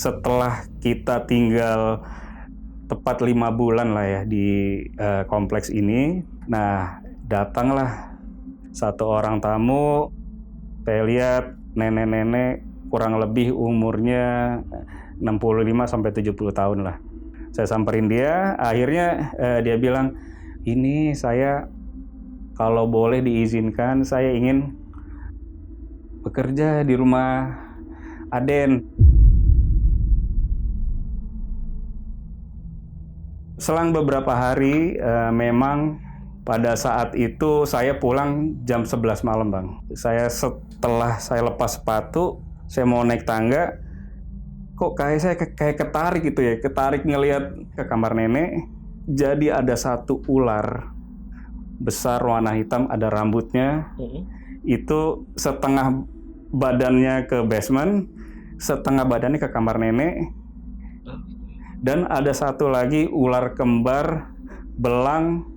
setelah kita tinggal tepat 5 bulan lah ya di kompleks ini, nah datanglah satu orang tamu. Saya lihat nenek-nenek kurang lebih umurnya 65-70 tahun lah. Saya samperin dia, akhirnya dia bilang, ini saya kalau boleh diizinkan, saya ingin bekerja di rumah Aden. Selang beberapa hari, memang pada saat itu saya pulang jam 11 malam, Bang. Setelah saya lepas sepatu, saya mau naik tangga, kok saya kayak ketarik gitu ya, ketarik ngelihat ke kamar nenek. Jadi ada satu ular besar warna hitam, ada rambutnya. Itu setengah badannya ke basement, setengah badannya ke kamar nenek. Dan ada satu lagi ular kembar belang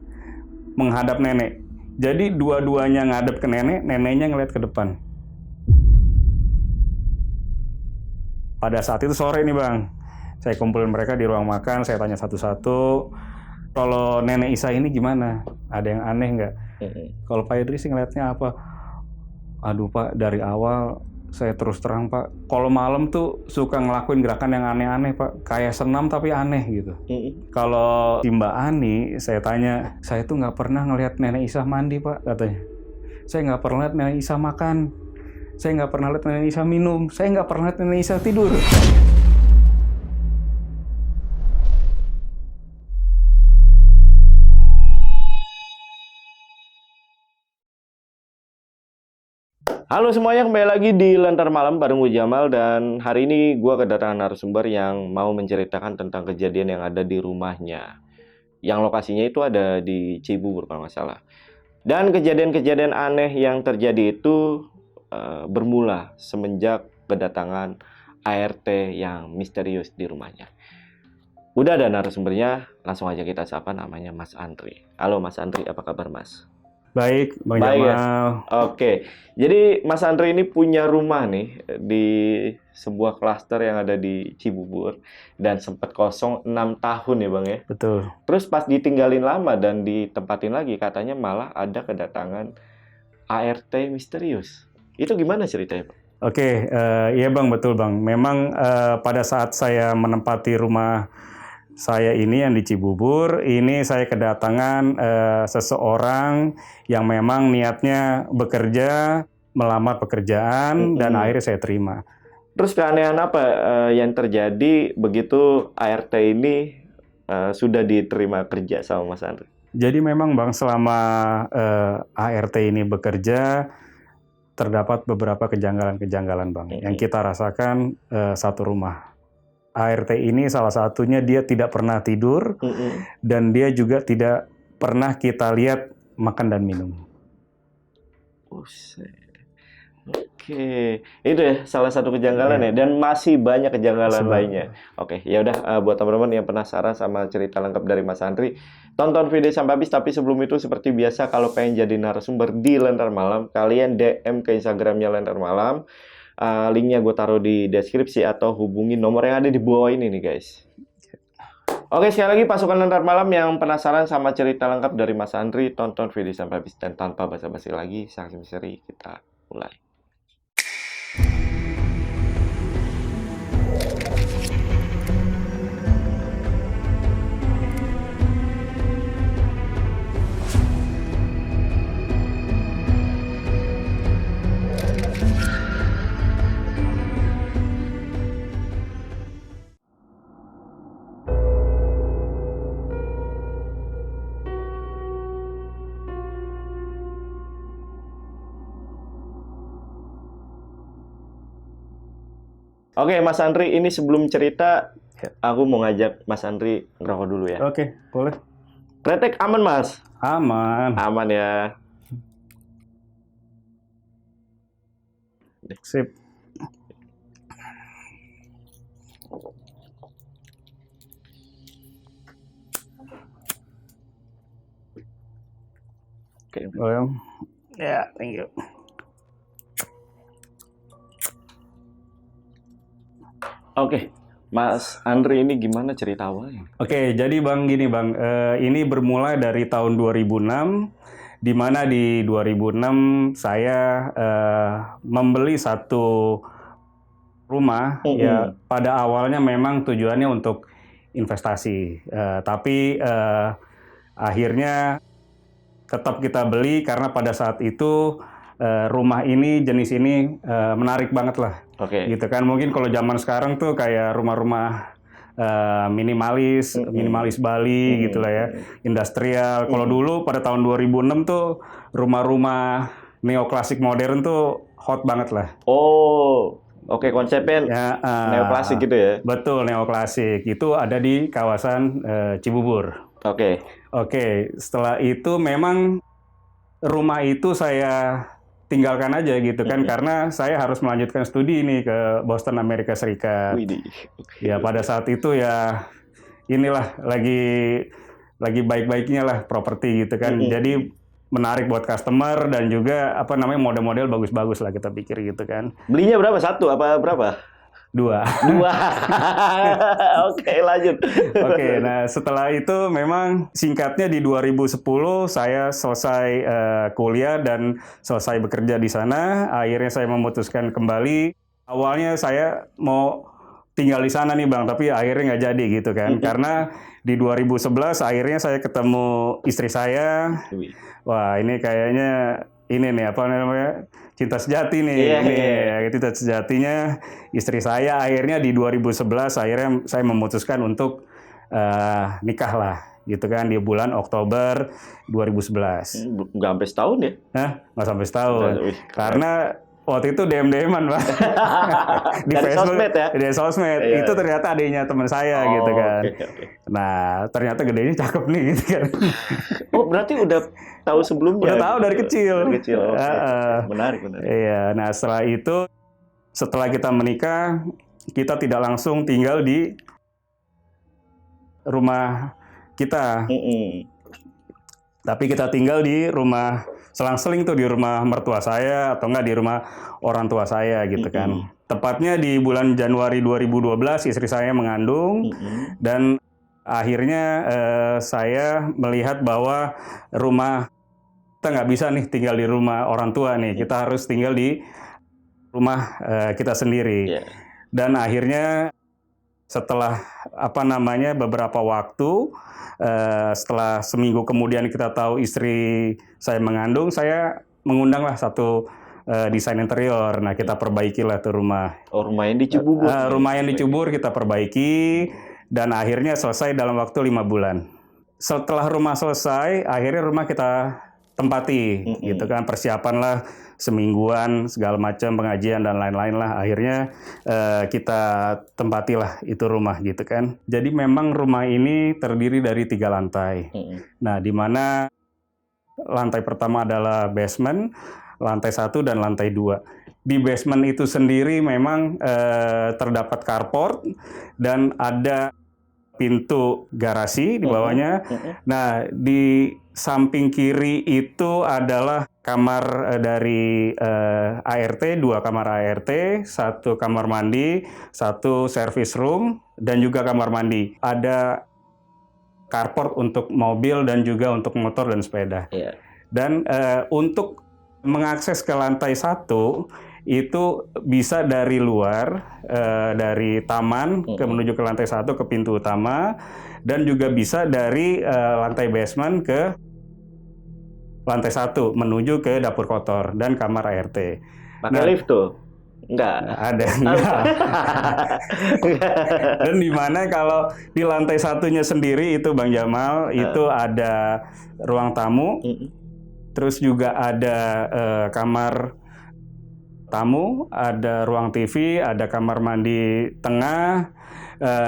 menghadap nenek. Jadi dua-duanya ngadep ke nenek, neneknya ngeliat ke depan. Pada saat itu sore nih, Bang, saya kumpulin mereka di ruang makan, saya tanya satu-satu, kalau nenek Isa ini gimana? Ada yang aneh nggak? Kalau Pak Idris sih ngeliatnya apa? Aduh Pak, dari awal saya terus terang Pak, kalau malam tuh suka ngelakuin gerakan yang aneh-aneh Pak, kayak senam tapi aneh gitu. Kalau si Mbak Ani, saya tanya, saya tuh nggak pernah ngelihat nenek Isa mandi Pak, katanya. Saya nggak pernah lihat nenek Isa makan, saya nggak pernah lihat nenek Isa minum, saya nggak pernah lihat nenek Isa tidur. Halo semuanya, kembali lagi di Lentar Malam bareng gue Jamal, dan hari ini gue kedatangan narasumber yang mau menceritakan tentang kejadian yang ada di rumahnya. Yang lokasinya itu ada di Cibubur kalau nggak salah. Dan kejadian-kejadian aneh yang terjadi itu bermula semenjak kedatangan ART yang misterius di rumahnya. Udah ada narasumbernya, langsung aja kita sapa, namanya Mas Andri. Halo Mas Andri, apa kabar Mas? Baik, Bang Baik, Jamal. Oke, jadi Mas Andri ini punya rumah nih di sebuah klaster yang ada di Cibubur dan sempat kosong 6 tahun ya Bang ya. Betul. Terus pas ditinggalin lama dan ditempatin lagi, katanya malah ada kedatangan ART misterius. Itu gimana ceritanya Pak? Oke, iya Bang, betul Bang. Memang pada saat saya menempati rumah saya ini yang di Cibubur, ini saya kedatangan seseorang yang memang niatnya bekerja, melamar pekerjaan, dan akhirnya saya terima. Terus keanehan apa yang terjadi begitu ART ini sudah diterima kerja sama Mas Andri? Jadi memang Bang, selama ART ini bekerja, terdapat beberapa kejanggalan-kejanggalan Bang, yang kita rasakan satu rumah. ART ini salah satunya dia tidak pernah tidur, dan dia juga tidak pernah kita lihat makan dan minum. Oke, itu ya salah satu kejanggalan ya, dan masih banyak kejanggalan lainnya. Oke, ya udah, buat teman-teman yang penasaran sama cerita lengkap dari Mas Andri, tonton video sampai habis. Tapi sebelum itu, seperti biasa, kalau pengen jadi narasumber di Lentar Malam, kalian DM ke Instagramnya Lentar Malam. Linknya gue taruh di deskripsi atau hubungi nomor yang ada di bawah ini nih guys. Oke, sekali lagi pasukan Lentar Malam yang penasaran sama cerita lengkap dari Mas Andri, tonton video sampai habis, dan tanpa basa-basi lagi, saksi misteri, kita mulai. Oke, Mas Andri, ini sebelum cerita, aku mau ngajak Mas Andri ngerokok dulu ya. Oke, boleh. Kretek aman, Mas? Aman. Aman ya. Sip. Oke. Oh, ya, thank you. Oke, Mas Andri ini gimana cerita awalnya? Oke, jadi Bang gini Bang, ini bermula dari tahun 2006, di mana di 2006 saya membeli satu rumah. Ya pada awalnya memang tujuannya untuk investasi, tapi akhirnya tetap kita beli karena pada saat itu rumah ini jenis ini menarik banget lah. Oke. Gitu kan, mungkin kalau zaman sekarang tuh kayak rumah-rumah minimalis Bali gitu lah ya, industrial. Kalau dulu pada tahun 2006 tuh rumah-rumah neoklasik modern tuh hot banget lah. Oh, oke, konsepnya Ya, neoklasik gitu ya? Betul, neoklasik. Itu ada di kawasan Cibubur. Oke. Oke, setelah itu memang rumah itu saya tinggalkan aja gitu kan, karena saya harus melanjutkan studi nih ke Boston, Amerika Serikat. Widih. Ya pada saat itu ya inilah lagi baik-baiknya lah properti gitu kan. Jadi menarik buat customer dan juga apa namanya model-model bagus-bagus lah kita pikir gitu kan. Belinya berapa? Satu apa berapa? 2. Oke, lanjut. Oke, nah setelah itu memang singkatnya di 2010 saya selesai kuliah dan selesai bekerja di sana. Akhirnya saya memutuskan kembali. Awalnya saya mau tinggal di sana nih Bang, tapi akhirnya nggak jadi gitu kan. Karena di 2011 akhirnya saya ketemu istri saya. Wah, ini kayaknya ini nih apa namanya? Cinta sejati nih. Cinta sejatinya istri saya. Akhirnya di 2011 akhirnya saya memutuskan untuk nikah lah gitu kan di bulan Oktober 2011. Nggak sampai setahun ya? Hah? Nggak sampai setahun. Karena waktu itu DM-an Pak. Di dari Facebook, sosmed ya? Di sosmed. Iya. Itu ternyata adiknya teman saya gitu kan. Oke. Nah, ternyata gedenya cakep nih gitu kan. Oh, berarti udah tahu sebelumnya? Udah tahu dari kecil. Dari kecil. Menarik. Iya, nah setelah itu, setelah kita menikah, kita tidak langsung tinggal di rumah kita. Tapi kita tinggal di rumah selang-seling tuh, di rumah mertua saya atau enggak di rumah orang tua saya gitu kan. Tepatnya di bulan Januari 2012 istri saya mengandung dan akhirnya saya melihat bahwa rumah kita nggak bisa nih tinggal di rumah orang tua nih, kita harus tinggal di rumah kita sendiri. Dan akhirnya setelah apa namanya beberapa waktu, setelah seminggu kemudian kita tahu istri saya mengandung, saya mengundanglah satu desain interior. Nah kita perbaikilah tuh rumah. Oh, rumah yang di Cibubur. Rumah yang di Cibubur kita perbaiki dan akhirnya selesai dalam waktu 5 bulan. Setelah rumah selesai, akhirnya rumah kita tempati gitu kan, persiapan lah semingguan segala macam pengajian dan lain-lain lah, akhirnya kita tempatilah itu rumah gitu kan. Jadi memang rumah ini terdiri dari 3 lantai. Nah di mana lantai pertama adalah basement, lantai 1 dan lantai 2. Di basement itu sendiri memang terdapat carport dan ada pintu garasi di bawahnya. Nah, di samping kiri itu adalah kamar dari ART, 2 kamar ART, 1 kamar mandi, 1 service room, dan juga kamar mandi. Ada carport untuk mobil dan juga untuk motor dan sepeda. Dan untuk mengakses ke lantai 1 itu bisa dari luar, dari taman menuju ke lantai 1 ke pintu utama, dan juga bisa dari lantai basement ke lantai 1 menuju ke dapur kotor dan kamar ART. Pakai lift tuh? Enggak. Ada, enggak. Dan di mana kalau di lantai 1-nya sendiri itu Bang Jamal, itu ada ruang tamu, terus juga ada kamar tamu, ada ruang TV, ada kamar mandi tengah,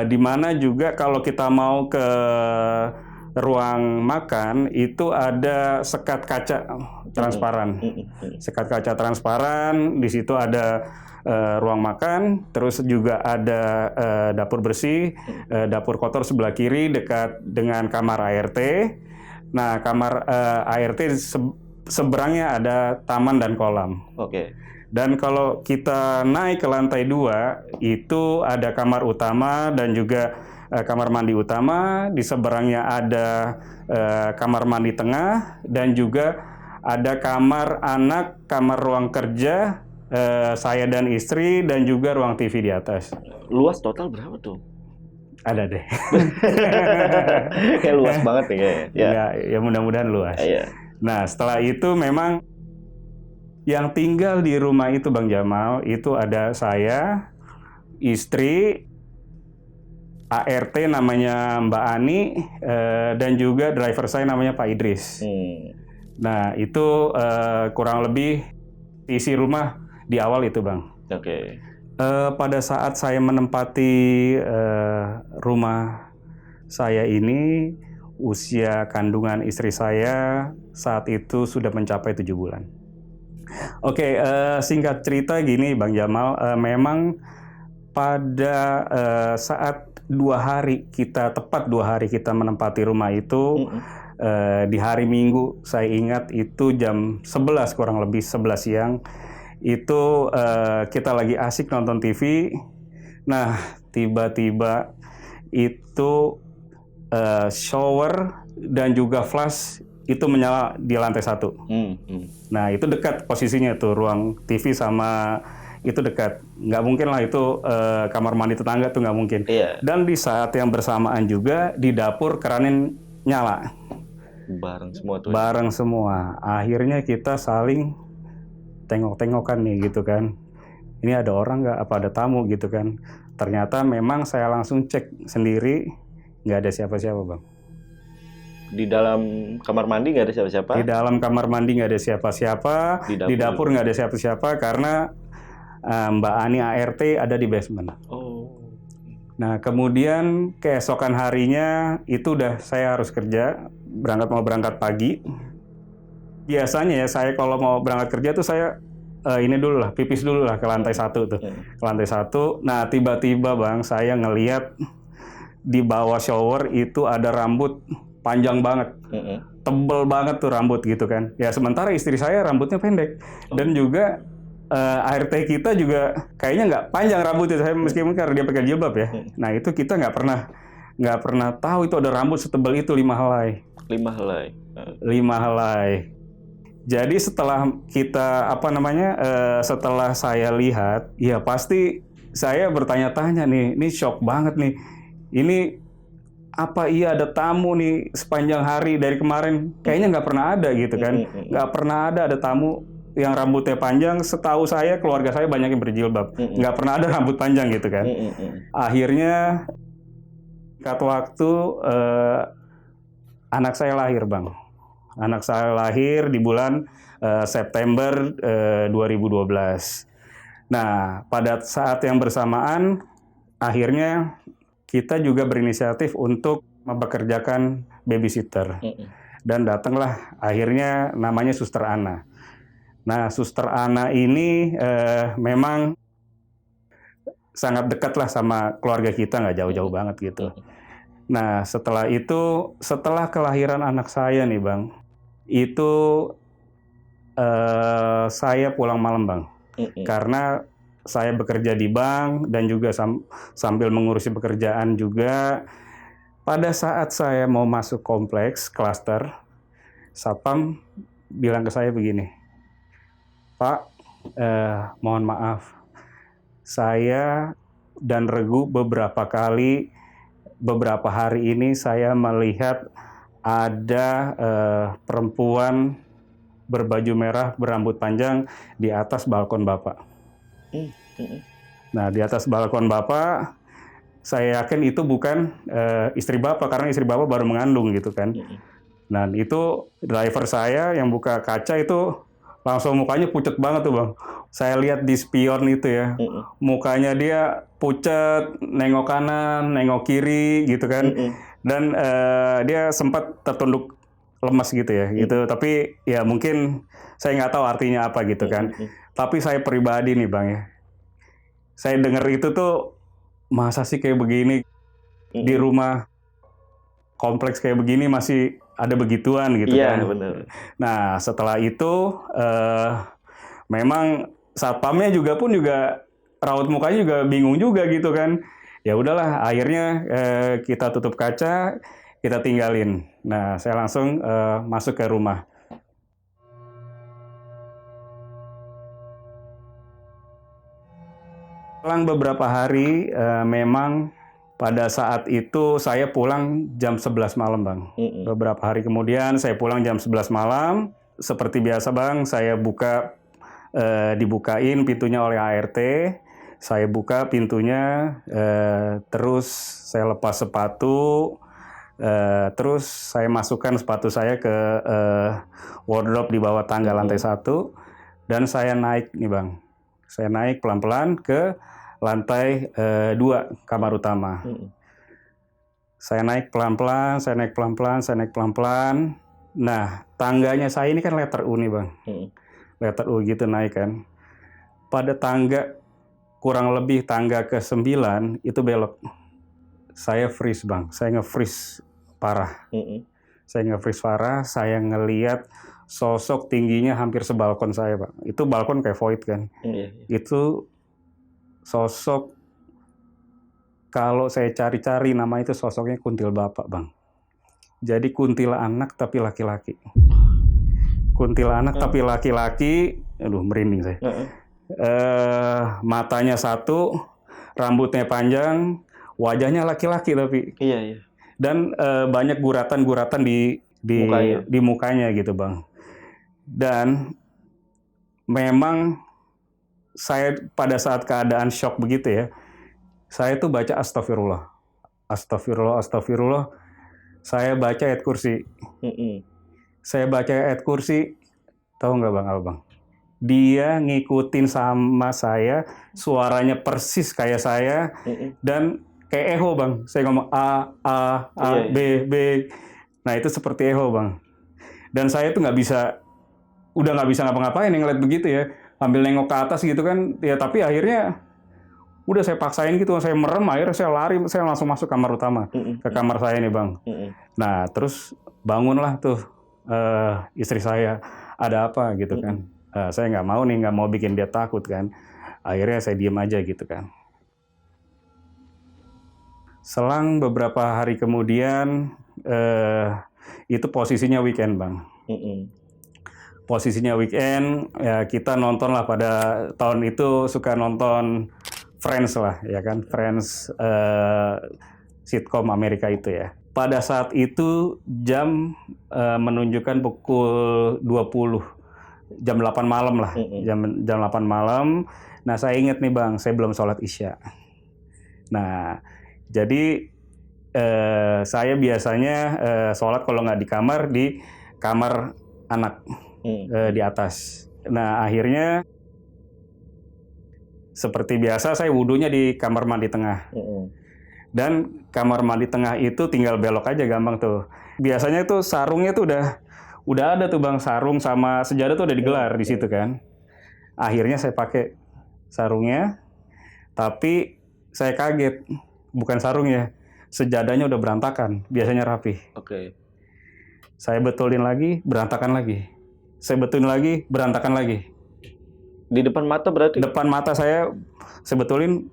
di mana juga kalau kita mau ke ruang makan itu ada sekat kaca transparan. Sekat kaca transparan, di situ ada ruang makan, terus juga ada dapur bersih, dapur kotor sebelah kiri dekat dengan kamar ART. Nah, kamar ART seberangnya ada taman dan kolam. Dan kalau kita naik ke lantai 2, itu ada kamar utama dan juga kamar mandi utama. Di seberangnya ada kamar mandi tengah dan juga ada kamar anak, kamar ruang kerja, saya dan istri, dan juga ruang TV di atas. Luas total berapa tuh? Ada deh. Kayak luas banget nih kayaknya. Ya mudah-mudahan luas. Iya. Nah, setelah itu memang yang tinggal di rumah itu Bang Jamal, itu ada saya, istri, ART namanya Mbak Ani, dan juga driver saya namanya Pak Idris. Nah, itu kurang lebih isi rumah di awal itu Bang. Oke. Pada saat saya menempati rumah saya ini, usia kandungan istri saya saat itu sudah mencapai 7 bulan. Oke, singkat cerita gini Bang Jamal, memang pada saat tepat 2 hari kita menempati rumah itu, di hari Minggu, saya ingat itu jam 11 kurang lebih 11 siang, itu kita lagi asik nonton TV. Nah, tiba-tiba itu shower dan juga flash itu menyala di lantai 1. Nah, itu dekat posisinya tuh, ruang TV sama itu dekat. Nggak mungkin lah itu kamar mandi tetangga tuh, nggak mungkin. Iya. Dan di saat yang bersamaan juga di dapur kerannya nyala. Bareng semua tuh. Bareng semua. Akhirnya kita saling tengok-tengokan nih gitu kan. Ini ada orang nggak? Apa ada tamu gitu kan. Ternyata memang saya langsung cek sendiri, nggak ada siapa-siapa Bang. Di dalam kamar mandi nggak ada siapa-siapa? Di dalam kamar mandi nggak ada siapa-siapa. Di dapur nggak ada siapa-siapa karena Mbak Ani ART ada di basement. Nah, kemudian keesokan harinya itu udah saya harus kerja, mau berangkat pagi. Biasanya ya saya kalau mau berangkat kerja tuh saya pipis dulu lah ke lantai 1 tuh. Ke lantai 1. Nah, tiba-tiba Bang, saya ngelihat di bawah shower itu ada rambut panjang banget. Tebel banget tuh rambut gitu kan. Ya sementara istri saya rambutnya pendek. Dan juga ART kita juga kayaknya nggak panjang rambutnya, saya meskipun karena dia pakai jilbab ya. Nah, itu kita nggak pernah tahu itu ada rambut setebal itu 5 helai. 5 helai. 5 helai. Jadi setelah kita setelah saya lihat, ya pasti saya bertanya-tanya nih, ini shock banget nih. Ini apa iya ada tamu nih sepanjang hari dari kemarin? Kayaknya nggak pernah ada gitu kan. Nggak pernah ada tamu yang rambutnya panjang. Setahu saya keluarga saya banyak yang berjilbab. Nggak pernah ada rambut panjang gitu kan. Akhirnya singkat waktu anak saya lahir Bang. Anak saya lahir di bulan September 2012. Nah, pada saat yang bersamaan akhirnya kita juga berinisiatif untuk mempekerjakan babysitter. Dan datanglah akhirnya namanya Suster Ana. Nah, Suster Ana ini memang sangat dekat lah sama keluarga kita, nggak jauh-jauh banget gitu. Nah, setelah kelahiran anak saya nih Bang, itu saya pulang malam Bang. Karena saya bekerja di bank dan juga sambil mengurusi pekerjaan juga. Pada saat saya mau masuk kompleks klaster, Satpam bilang ke saya begini, Pak, mohon maaf, saya dan Regu beberapa hari ini saya melihat ada perempuan berbaju merah berambut panjang di atas balkon Bapak. Nah, di atas balkon Bapak, saya yakin itu bukan istri Bapak, karena istri Bapak baru mengandung gitu kan. Nah, itu driver saya yang buka kaca itu langsung mukanya pucat banget tuh Bang. Saya lihat di spion itu ya, mukanya dia pucat, nengok kanan, nengok kiri gitu kan. Dan dia sempat tertunduk lemas gitu ya, gitu. Tapi ya mungkin saya nggak tahu artinya apa gitu kan. Tapi saya pribadi nih Bang ya, saya dengar itu tuh, masa sih kayak begini di rumah kompleks kayak begini masih ada begituan gitu kan. Iya benar. Nah, setelah itu memang satpamnya juga raut mukanya juga bingung juga gitu kan. Ya udahlah, akhirnya kita tutup kaca, kita tinggalin. Nah, saya langsung masuk ke rumah. Selang beberapa hari, memang pada saat itu saya pulang jam 11 malam, Bang. Beberapa hari kemudian saya pulang jam 11 malam. Seperti biasa, Bang, saya dibukain pintunya oleh ART. Saya buka pintunya, terus saya lepas sepatu, terus saya masukkan sepatu saya ke wardrobe di bawah tangga lantai 1, dan saya naik nih, Bang. Saya naik pelan-pelan ke lantai 2 kamar utama. Saya naik pelan-pelan, saya naik pelan-pelan, saya naik pelan-pelan. Nah, tangganya saya ini kan letter U nih, Bang. Letter U gitu naik kan. Pada tangga, kurang lebih tangga ke-9, itu belok. Saya freeze, Bang. Saya nge-freeze parah. Saya nge-freeze parah, saya ngelihat sosok tingginya hampir sebalkon saya, Pak. Itu balkon kayak void kan. Itu sosok, kalau saya cari-cari nama itu sosoknya kuntil bapak, Bang. Jadi kuntilanak tapi laki-laki. Kuntilanak tapi laki-laki, aduh merinding saya. Matanya 1, rambutnya panjang, wajahnya laki-laki tapi. Dan banyak guratan-guratan di mukanya gitu, Bang. Dan memang saya pada saat keadaan shock begitu ya, saya tuh baca astagfirullah. Astagfirullah, astagfirullah. Saya baca ayat kursi. Saya baca ayat kursi, tahu nggak, Bang, apa, Bang? Dia ngikutin sama saya, suaranya persis kayak saya, dan kayak echo, Bang. Saya ngomong A, B, B. Nah, itu seperti echo, Bang. Dan saya tuh udah nggak bisa ngapa-ngapain yang ngeliat begitu ya. Ambil nengok ke atas gitu kan, ya tapi akhirnya udah saya paksain gitu, saya merem, akhirnya saya lari, saya langsung masuk kamar utama, ke kamar saya nih, Bang. Nah, terus bangunlah tuh istri saya, ada apa gitu kan. Saya nggak mau bikin dia takut kan. Akhirnya saya diem aja gitu kan. Selang beberapa hari kemudian, itu posisinya weekend, Bang. Posisinya weekend, ya kita nonton lah, pada tahun itu suka nonton Friends lah, ya kan, Friends, sitkom Amerika itu ya. Pada saat itu jam menunjukkan pukul 20, jam 8 malam lah, jam 8 malam. Nah, saya ingat nih, Bang, saya belum sholat Isya. Nah, jadi saya biasanya sholat kalau nggak di kamar anak. Di atas. Nah, akhirnya seperti biasa saya wudhunya di kamar mandi tengah. Dan kamar mandi tengah itu tinggal belok aja, gampang tuh. Biasanya tuh sarungnya tuh udah ada tuh, Bang, sarung sama sejadah tuh udah digelar di situ kan. Akhirnya saya pakai sarungnya, tapi saya kaget, bukan sarungnya, sejadahnya udah berantakan. Biasanya rapi. Saya betulin lagi, berantakan lagi. Saya betulin lagi, berantakan lagi. Di depan mata berarti? Depan mata saya betulin,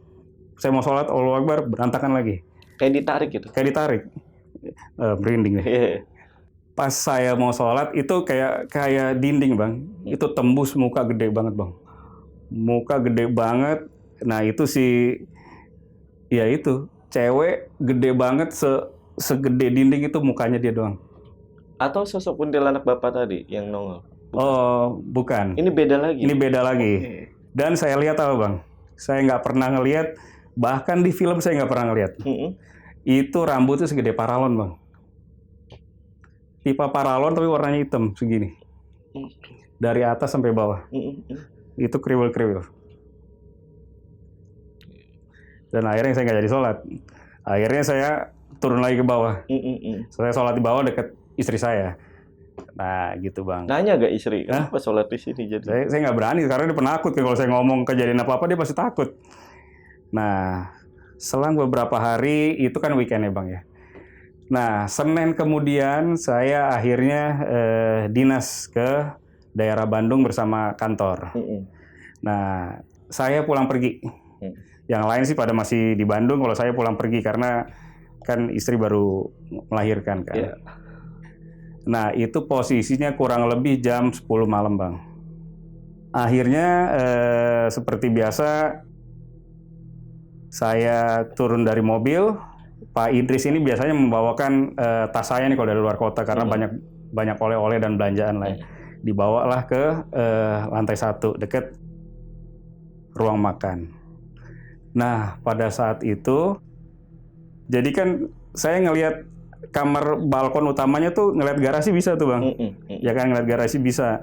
saya mau sholat, Allahu Akbar, berantakan lagi. Kayak ditarik gitu? Kayak ditarik. Merinding deh. Pas saya mau sholat, itu kayak dinding, Bang. Itu tembus muka gede banget, Bang. Muka gede banget. Nah, itu ya itu, cewek gede banget, segede dinding itu mukanya dia doang. Atau sosok kuntilanak Bapak tadi yang nongol? Oh, bukan. Ini beda lagi? Ini beda lagi. Dan saya lihat apa, Bang? Saya nggak pernah ngelihat, bahkan di film saya nggak pernah ngelihat. Itu rambutnya segede paralon, Bang. Pipa paralon tapi warnanya hitam, segini. Dari atas sampai bawah. Itu kriwil-kriwil. Dan akhirnya saya nggak jadi sholat. Akhirnya saya turun lagi ke bawah. Saya sholat di bawah dekat istri saya. Nah, gitu, Bang. Nanya gak istri, kenapa sholat di sini jadi? Saya nggak berani, karena dia penakut. Kalau saya ngomong kejadian apa-apa, dia pasti takut. Nah, selang beberapa hari, itu kan weekend ya, Bang ya. Nah, Senin kemudian saya akhirnya dinas ke daerah Bandung bersama kantor. Nah, saya pulang pergi. Yang lain sih pada masih di Bandung, kalau saya pulang pergi karena kan istri baru melahirkan kan. Iya. Nah, itu posisinya kurang lebih jam 10 malam, Bang. Akhirnya seperti biasa saya turun dari mobil. Pak Idris ini biasanya membawakan tas saya nih kalau dari luar kota karena banyak oleh-oleh dan belanjaan lah. Dibawalah ke lantai 1 dekat ruang makan. Nah, pada saat itu, jadi kan saya ngelihat kamar balkon utamanya tuh ngelihat garasi bisa tuh, Bang. Ya kan, ngelihat garasi bisa.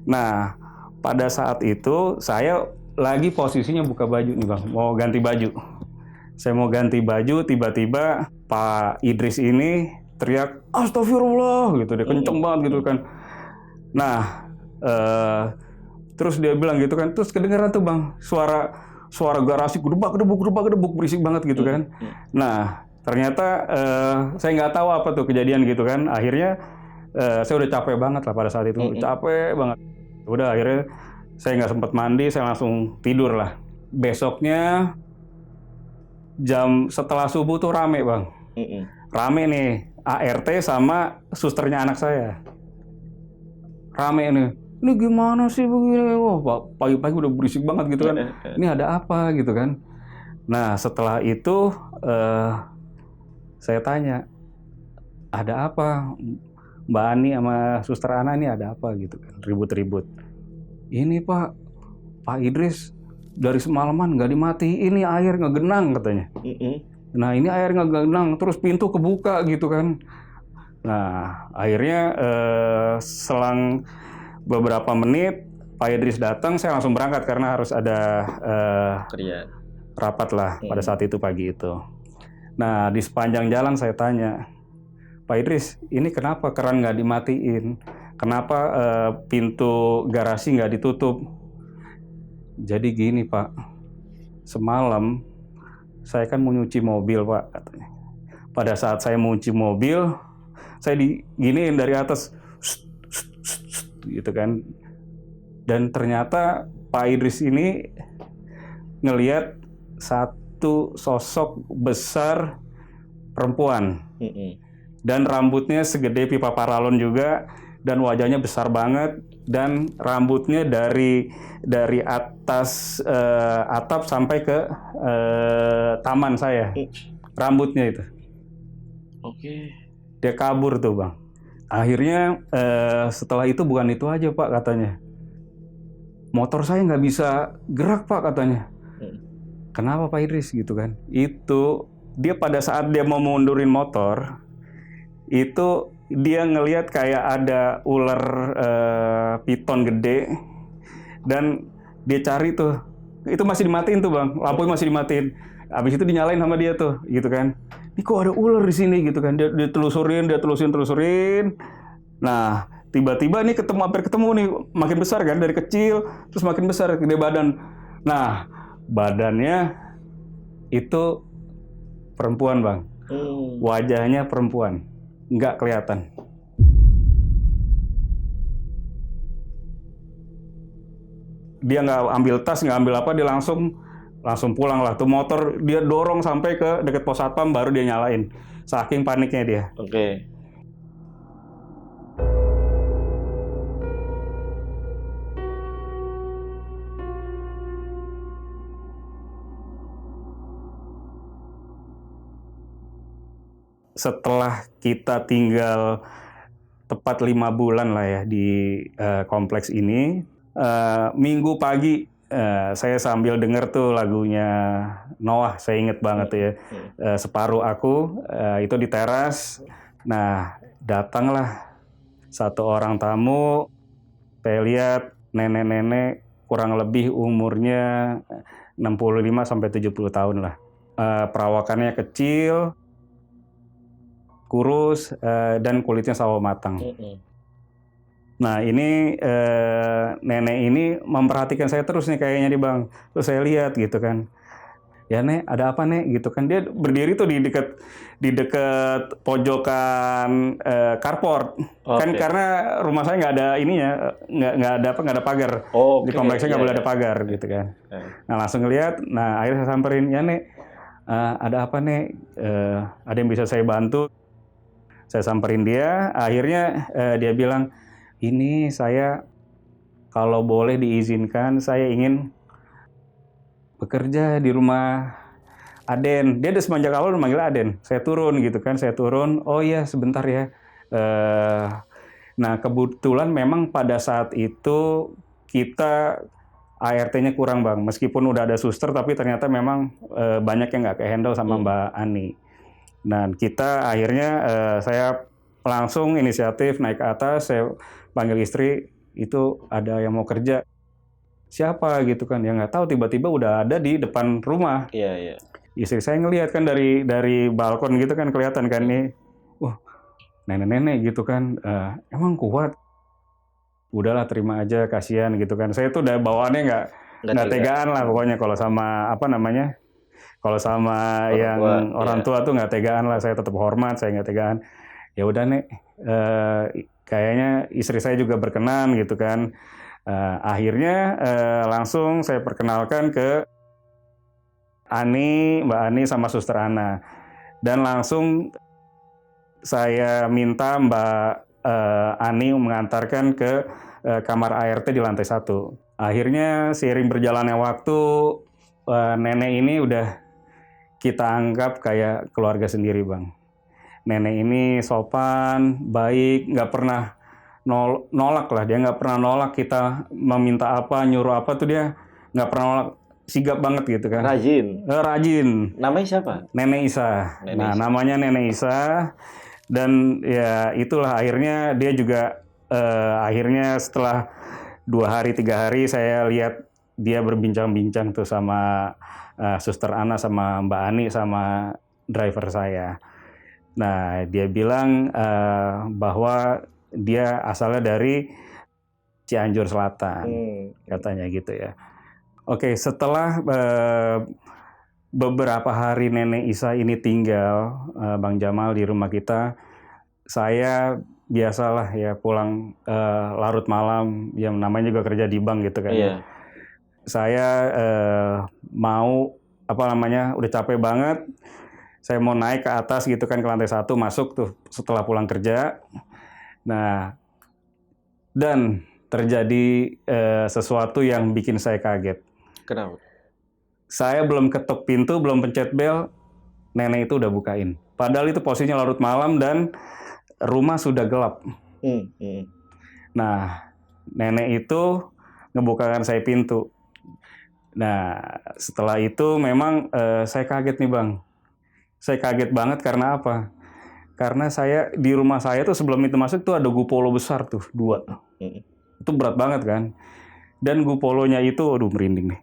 Nah, pada saat itu saya lagi posisinya buka baju nih, Bang. Mau ganti baju. Saya mau ganti baju, tiba-tiba Pak Idris ini teriak, "Astagfirullah!" gitu. Dia kenceng banget gitu kan. Nah, terus dia bilang gitu kan. Terus kedengeran tuh, Bang, suara garasi gedebak berisik banget gitu kan. Nah, ternyata saya nggak tahu apa tuh kejadian gitu kan. Akhirnya saya udah capek banget lah pada saat itu, capek banget. Udah akhirnya saya nggak sempat mandi, saya langsung tidur lah. Besoknya jam setelah subuh tuh rame, Bang. Rame nih, ART sama susternya anak saya. Rame nih. Ini gimana sih begini? Wah, pagi-pagi udah berisik banget gitu kan. Ini ada apa gitu kan. Nah, setelah itu saya tanya, ada apa? Mbak Ani sama suster Ana ini ada apa gitu kan, ribut-ribut. Ini Pak Idris dari semalaman nggak dimatiin, ini air ngegenang katanya. Nah, ini air ngegenang, terus pintu kebuka gitu kan. Nah, akhirnya selang beberapa menit Pak Idris datang, saya langsung berangkat karena harus ada rapat lah pada saat itu pagi itu. Nah, di sepanjang jalan saya tanya, Pak Idris, ini kenapa keran nggak dimatiin? Kenapa pintu garasi nggak ditutup? Jadi gini, Pak, semalam saya kan mau nyuci mobil, Pak, katanya. Pada saat saya mau nyuci mobil, saya diginiin dari atas, gitu kan. Dan ternyata Pak Idris ini ngelihat satu sosok besar perempuan. Dan rambutnya segede pipa paralon juga, dan wajahnya besar banget, dan rambutnya dari atas atap sampai ke taman saya. Rambutnya itu. Dia kabur tuh, Bang. Akhirnya setelah itu bukan itu aja, Pak, katanya. Motor saya nggak bisa gerak, Pak, katanya. Kenapa, Pak Idris gitu kan? Itu dia pada saat dia mau mundurin motor, itu dia ngelihat kayak ada ular piton gede, dan dia cari tuh, itu masih dimatiin tuh, Bang, lampunya masih dimatiin. Habis itu dinyalain sama dia tuh, gitu kan. Ini kok ada ular di sini gitu kan? Dia telusurin. Nah, tiba-tiba nih hampir ketemu nih, makin besar kan, dari kecil terus makin besar, gede badan. Nah, badannya itu perempuan, Bang. Wajahnya perempuan. Nggak kelihatan. Dia nggak ambil tas, nggak ambil apa, dia langsung pulang lah. Tuh motor dia dorong sampai ke dekat pos satpam, baru dia nyalain. Saking paniknya dia. Setelah kita tinggal tepat 5 bulan lah ya di kompleks ini, minggu pagi saya sambil denger tuh lagunya Noah, saya inget banget ya, Separuh Aku, itu di teras. Nah, datanglah satu orang tamu, saya lihat nenek-nenek kurang lebih umurnya 65-70 tahun lah. Perawakannya kecil, kurus, dan kulitnya sawo matang. Nah, ini nenek ini memperhatikan saya terus nih kayaknya nih, Bang. Terus saya lihat gitu kan. ya Nek, ada apa Nek gitu kan. Dia berdiri tuh di dekat pojokan carport. Kan Oke. karena rumah saya nggak ada ininya, nggak ada pagar. Di Oke, kompleksnya nggak iya, boleh iya. ada pagar gitu kan. Eh, Nah langsung ngeliat, nah akhirnya saya samperin, ya Nek, ada apa Nek? Ada yang bisa saya bantu? Saya samperin dia, akhirnya dia bilang, ini saya kalau boleh diizinkan, saya ingin bekerja di rumah Aden. Dia udah semenjak awal udah manggil Aden. Saya turun gitu kan, saya turun. Oh iya sebentar ya. Nah kebetulan memang pada saat itu kita ART-nya kurang Bang. Meskipun udah ada suster, tapi ternyata memang banyak yang nggak ke-handle sama Mbak Ani. Dan kita akhirnya saya langsung inisiatif naik ke atas, saya panggil istri, itu ada yang mau kerja. Siapa gitu kan, ya nggak tahu, tiba-tiba udah ada di depan rumah. iya, iya. Istri saya ngelihat kan dari balkon gitu kan, kelihatan kan nih, wah nenek-nenek gitu kan, emang kuat. Udahlah terima aja, kasihan gitu kan. Saya tuh udah bawaannya nggak tega. tegaan lah pokoknya kalau sama apa namanya, kalau sama Orang yang tua, orang iya. tua tuh nggak tegaan lah. Saya tetap hormat, saya nggak tegaan. Ya udah Nek, kayaknya istri saya juga berkenan gitu kan. Akhirnya langsung saya perkenalkan ke Mbak Ani sama Suster Ana, dan langsung saya minta Mbak Ani mengantarkan ke kamar ART di lantai 1. Akhirnya seiring berjalannya waktu, nenek ini udah kita anggap kayak keluarga sendiri Bang. Nenek ini sopan, baik, nggak pernah nolak lah. Dia nggak pernah nolak kita meminta apa, nyuruh apa tuh dia nggak pernah nolak. Sigap banget gitu kan. Rajin. Rajin. Namanya siapa? Nenek Isa. Nenek Isa. Namanya Nenek Isa. Dan ya itulah akhirnya dia juga akhirnya setelah 2 hari 3 hari saya lihat dia berbincang-bincang tuh sama Suster Ana, sama Mbak Ani, sama driver saya. Nah dia bilang bahwa dia asalnya dari Cianjur Selatan, katanya gitu ya. Oke, setelah beberapa hari Nenek Isa ini tinggal, Bang Jamal, di rumah kita, saya biasalah ya pulang larut malam, yang namanya juga kerja di bank gitu kan. Iya. Saya mau apa namanya, udah capek banget, saya mau naik ke atas gitu kan, ke lantai 1, masuk tuh setelah pulang kerja. Nah, dan terjadi sesuatu yang bikin saya kaget. Kenapa? Saya belum ketok pintu, belum pencet bel, nenek itu udah bukain. Padahal itu posisinya larut malam dan rumah sudah gelap. Nah, nenek itu ngebukakan saya pintu. Nah, setelah itu memang saya kaget nih Bang. Saya kaget banget karena apa? Karena saya di rumah saya tuh sebelum itu masuk tuh ada gupolo besar tuh, 2. Itu berat banget kan. Dan gupolonya itu, aduh merinding nih.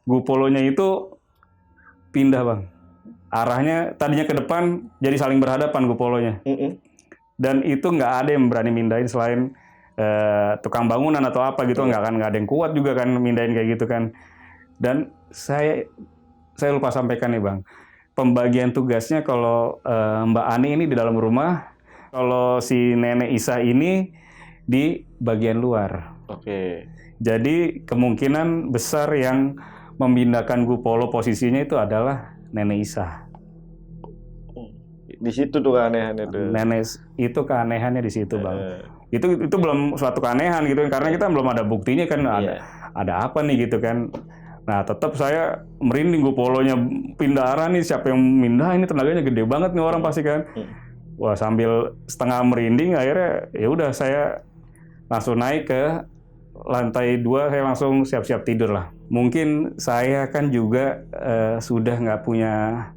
Gupolonya itu pindah Bang. Arahnya tadinya ke depan, jadi saling berhadapan gupolonya. Dan itu nggak ada yang berani mindahin selain tukang bangunan atau apa gitu. Nggak ada yang kuat juga kan mindahin kayak gitu kan. Dan saya lupa sampaikan nih Bang. Pembagian tugasnya kalau Mbak Ani ini di dalam rumah, kalau si Nenek Isa ini di bagian luar. Oke. Jadi kemungkinan besar yang memindahkan gupolo posisinya itu adalah Nenek Isa. Di situ tuh keanehannya tuh. Nenek itu keanehannya di situ Bang. Itu belum suatu keanehan gitu kan, karena kita belum ada buktinya kan, ada apa nih gitu kan. Nah tetap saya merinding, gupolonya pindah arah nih, siapa yang mindah, ini tenaganya gede banget nih orang pasti kan. Wah, sambil setengah merinding akhirnya ya udah saya langsung naik ke lantai 2, saya langsung siap-siap tidur lah. Mungkin saya kan juga sudah nggak punya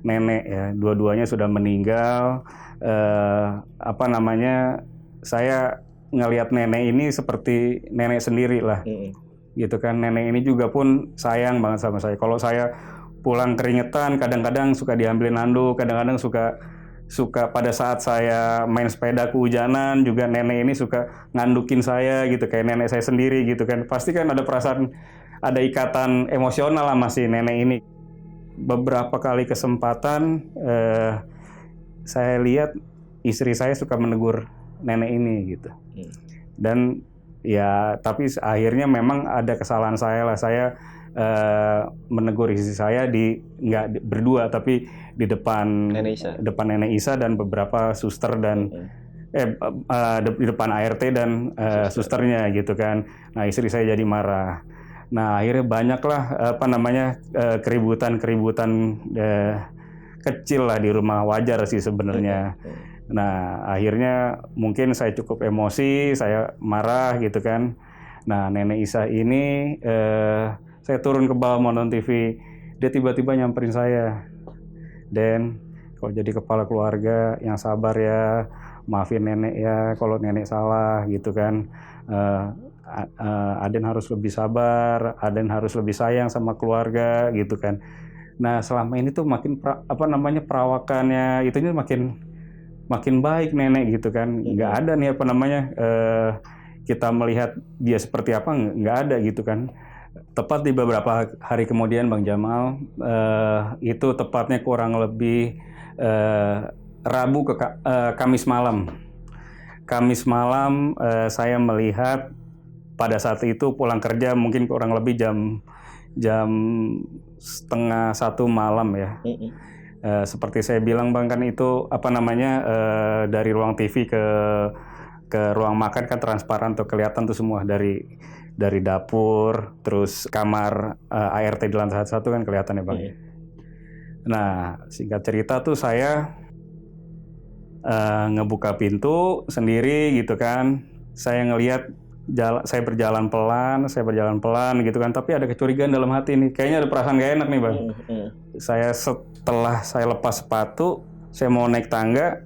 nenek ya, dua-duanya sudah meninggal. Apa namanya, saya ngelihat nenek ini seperti nenek sendiri lah. Gitu kan, nenek ini juga pun sayang banget sama saya. Kalau saya pulang keringetan, kadang-kadang suka diambilin handuk, kadang-kadang suka pada saat saya main sepeda kehujanan juga nenek ini suka ngandukin saya gitu, kayak nenek saya sendiri gitu kan. Pasti kan ada perasaan, ada ikatan emosional sama si nenek ini. beberapa kali kesempatan saya lihat istri saya suka menegur nenek ini gitu. Dan ya tapi akhirnya memang ada kesalahan saya lah. Saya menegur istri saya nggak berdua tapi di depan Nenek Isa dan beberapa suster dan di depan ART dan susternya gitu kan. Nah istri saya jadi marah. Nah akhirnya banyaklah keributan kecil lah di rumah, wajar sih sebenarnya. Nah akhirnya mungkin saya cukup emosi, saya marah gitu kan. Nah Nenek Isa ini saya turun ke bawah mau nonton TV, dia tiba-tiba nyamperin saya. Dan kalau jadi kepala keluarga yang sabar ya, maafin nenek ya kalau nenek salah gitu kan. Aden harus lebih sabar, Aden harus lebih sayang sama keluarga gitu kan. Nah selama ini tuh makin perawakannya itunya makin baik nenek gitu kan. Nggak ada nih kita melihat dia seperti apa, nggak ada gitu kan. Tepat di beberapa hari kemudian Bang Jamal, itu tepatnya kurang lebih Rabu ke Kamis malam. Kamis malam saya melihat pada saat itu pulang kerja mungkin kurang lebih jam 12:30 malam ya. Seperti saya bilang Bang kan itu dari ruang TV ke ruang makan kan transparan tuh, kelihatan tuh semua dari dapur, terus kamar ART di lantai 1 kan kelihatan ya Bang. Nah singkat cerita tuh saya ngebuka pintu sendiri gitu kan. Saya ngelihat saya berjalan pelan gitu kan, tapi ada kecurigaan dalam hati nih. Kayaknya ada perasaan gak enak nih Bang. Setelah saya lepas sepatu, saya mau naik tangga,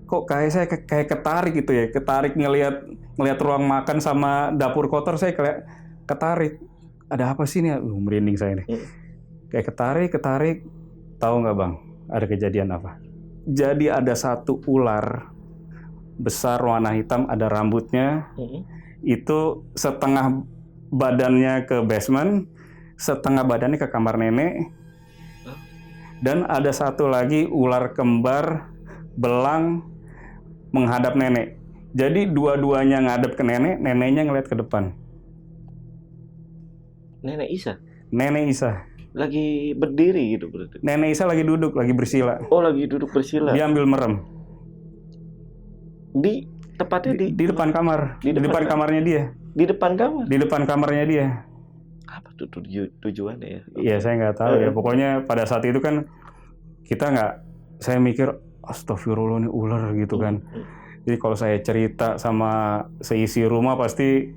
kok saya kayak ketarik gitu ya, ketarik ngelihat ruang makan sama dapur kotor, saya kayak ketarik. Ada apa sih nih? Merinding saya nih. Kayak ketarik. Tahu nggak Bang? Ada kejadian apa? Jadi ada satu ular besar warna hitam, ada rambutnya. Itu setengah badannya ke basement, setengah badannya ke kamar nenek. Dan ada satu lagi ular kembar belang menghadap nenek. Jadi dua-duanya ngadep ke nenek, neneknya ngeliat ke depan. Nenek Isa? Nenek Isa. Lagi berdiri gitu berarti? Nenek Isa lagi duduk, lagi bersila. Oh, lagi duduk bersila. Dia ambil merem. Tepatnya di depan kamar. Di depan kamarnya dia. Di depan kamar? Di depan kamarnya dia. Apa tuh tujuannya ya? Iya, saya nggak tahu ya. Pokoknya pada saat itu kan saya mikir, astagfirullah nih ular gitu kan. Jadi kalau saya cerita sama seisi rumah pasti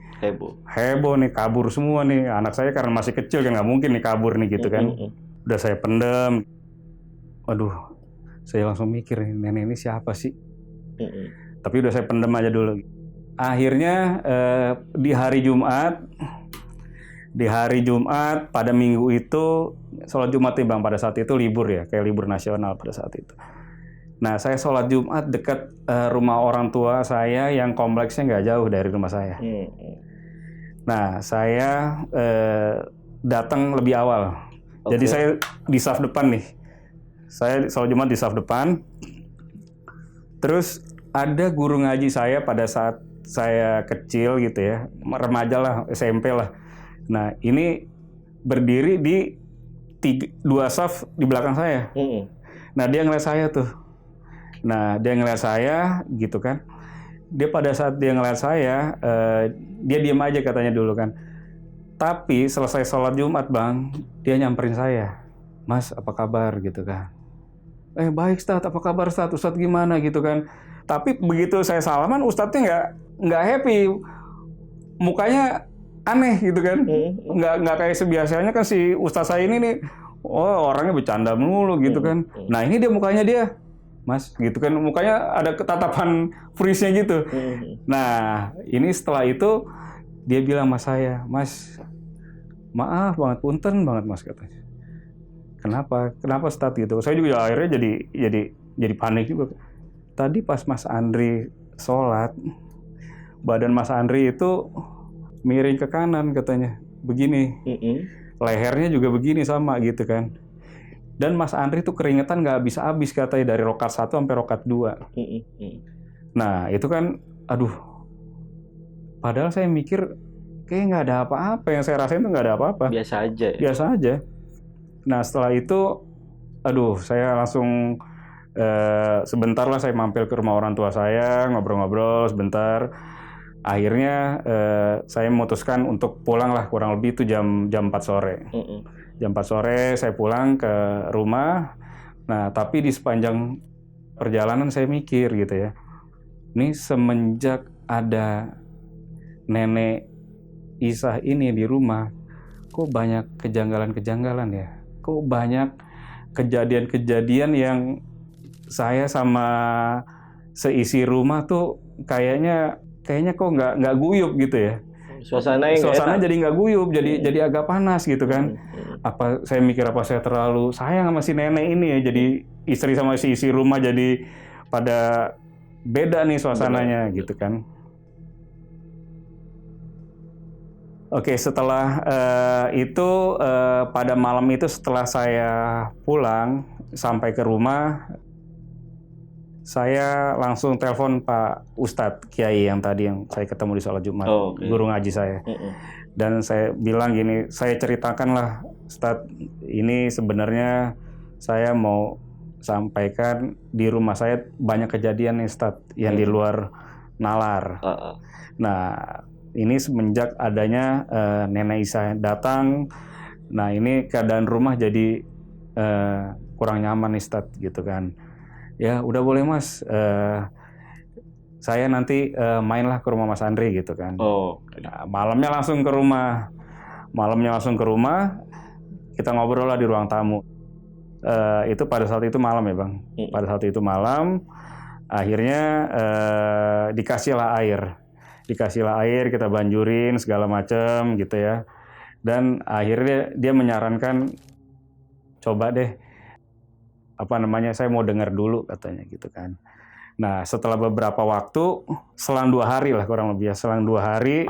heboh nih, kabur semua nih. Anak saya karena masih kecil kan nggak mungkin nih kabur nih gitu kan. Udah saya pendem. Aduh, saya langsung mikir nenek ini siapa sih? Tapi udah saya pendem aja dulu. Akhirnya di hari Jumat pada minggu itu sholat Jumat nih Bang, pada saat itu libur ya, kayak libur nasional pada saat itu. Nah saya sholat Jumat dekat rumah orang tua saya yang kompleksnya nggak jauh dari rumah saya. Nah saya datang lebih awal. Jadi saya di saf depan nih. Saya sholat Jumat di saf depan. Terus ada guru ngaji saya pada saat saya kecil gitu ya, remaja lah, SMP lah. Nah ini berdiri di 2 saf di belakang saya. Nah dia ngeliat saya tuh. Nah dia ngeliat saya gitu kan. Dia pada saat dia ngeliat saya, dia diam aja katanya dulu kan. Tapi selesai sholat Jumat Bang, dia nyamperin saya. Mas apa kabar gitu kan. Baik Ustadz, apa kabar Ustadz? Ustadz gimana gitu kan. Tapi begitu saya salaman, Ustadznya nggak happy. Mukanya aneh gitu kan. Nggak kayak sebiasanya kan si Ustadz saya ini nih, orangnya bercanda mulu gitu kan. Nah ini dia mukanya dia, Mas gitu kan. Mukanya ada ketatapan freeze-nya gitu. Nah ini setelah itu dia bilang sama saya, Mas maaf banget, punten banget Mas katanya. Kenapa Ustadz gitu? Saya juga akhirnya jadi panik juga. Tadi pas Mas Andri sholat, badan Mas Andri itu miring ke kanan katanya, begini. Lehernya juga begini sama gitu kan. Dan Mas Andri tuh keringetan nggak habis-habis katanya dari rokat 1 sampai rokat 2. Nah itu kan, aduh, padahal saya mikir kayak nggak ada apa-apa, yang saya rasain tuh nggak ada apa-apa. Biasa aja ya? Biasa aja. Nah setelah itu, aduh, saya langsung sebentar lah saya mampir ke rumah orang tua saya, ngobrol-ngobrol sebentar. Akhirnya saya memutuskan untuk pulang lah, kurang lebih itu jam 4 sore. Jam 4 sore saya pulang ke rumah. Nah tapi di sepanjang perjalanan saya mikir gitu ya, ini semenjak ada nenek Isah ini di rumah, kok banyak kejanggalan-kejanggalan ya? Kok banyak kejadian-kejadian yang saya sama seisi rumah tuh kayaknya kok nggak guyup gitu ya. Suasana jadi nggak guyup, jadi agak panas gitu kan. Apa saya mikir apa saya terlalu sayang sama si nenek ini ya, jadi istri sama si isi rumah jadi pada beda nih suasananya gitu kan. Oke, setelah itu pada malam itu setelah saya pulang sampai ke rumah, saya langsung telepon Pak Ustadz Kiai yang tadi yang saya ketemu di sholat Jumat, guru ngaji saya. Dan saya bilang gini, saya ceritakanlah, Ustadz, ini sebenarnya saya mau sampaikan di rumah saya banyak kejadian nih, Ustadz, yang di luar nalar. Nah, ini semenjak adanya Nenek Isa datang, nah ini keadaan rumah jadi kurang nyaman nih, Ustadz, gitu kan. Ya udah boleh Mas, saya nanti mainlah ke rumah Mas Andri gitu kan. Nah, malamnya langsung ke rumah, kita ngobrol lah di ruang tamu. Itu pada saat itu malam ya Bang, pada saat itu malam, akhirnya dikasihlah air, kita banjurin segala macam gitu ya. Dan akhirnya dia menyarankan, coba deh, saya mau dengar dulu katanya gitu kan. Nah setelah beberapa waktu, selang 2 hari lah kurang lebih ya, selang 2 hari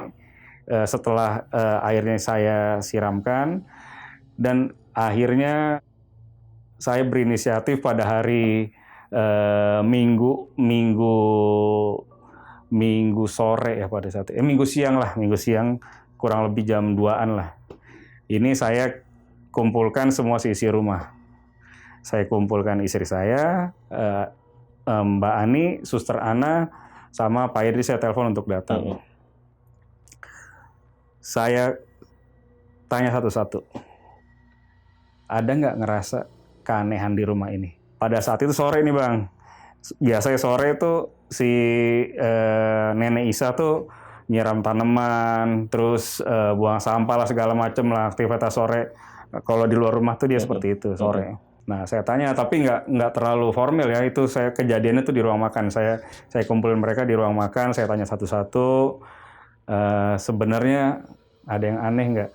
setelah airnya saya siramkan, dan akhirnya saya berinisiatif pada hari Minggu sore ya pada saat Minggu siang kurang lebih jam 2-an lah. Ini saya kumpulkan semua isi rumah. Saya kumpulkan istri saya, Mbak Ani, Suster Ana, sama Pak Idris saya telepon untuk datang. Saya tanya satu-satu, ada nggak ngerasa keanehan di rumah ini? Pada saat itu sore nih Bang, biasanya sore tuh si Nenek Isa tuh nyiram tanaman, terus buang sampah lah segala macem lah, aktivitas sore. Kalau di luar rumah tuh dia seperti itu sore. Nah saya tanya, tapi nggak terlalu formal ya, itu saya kejadiannya tuh di ruang makan. Saya kumpulin mereka di ruang makan, saya tanya satu-satu, sebenarnya ada yang aneh nggak?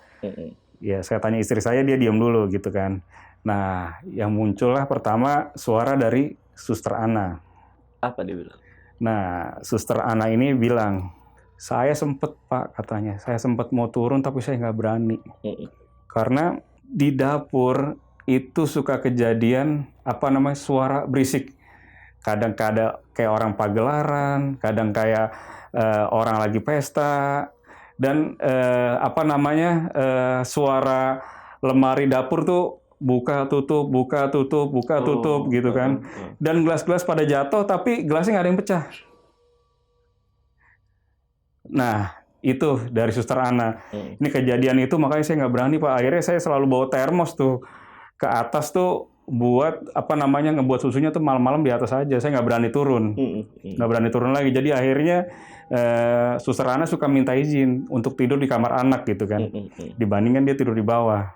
Ya saya tanya istri saya, dia diam dulu gitu kan. Nah yang muncullah pertama suara dari Suster Ana. Apa dia bilang? Nah Suster Ana ini bilang, saya sempet Pak katanya, saya sempet mau turun tapi saya nggak berani. Karena di dapur itu suka kejadian suara berisik. Kadang-kadang kayak orang pagelaran, kadang kayak orang lagi pesta, dan suara lemari dapur tuh buka tutup gitu kan. Dan gelas-gelas pada jatuh tapi gelasnya nggak ada yang pecah. Nah itu dari Suster Ana. Ini kejadian itu makanya saya nggak berani Pak. Akhirnya saya selalu bawa termos tuh ke atas tuh buat ngebuat susunya tuh malam-malam di atas aja. Saya nggak berani turun lagi. Jadi akhirnya Suster Ana suka minta izin untuk tidur di kamar anak gitu kan, dibandingkan dia tidur di bawah.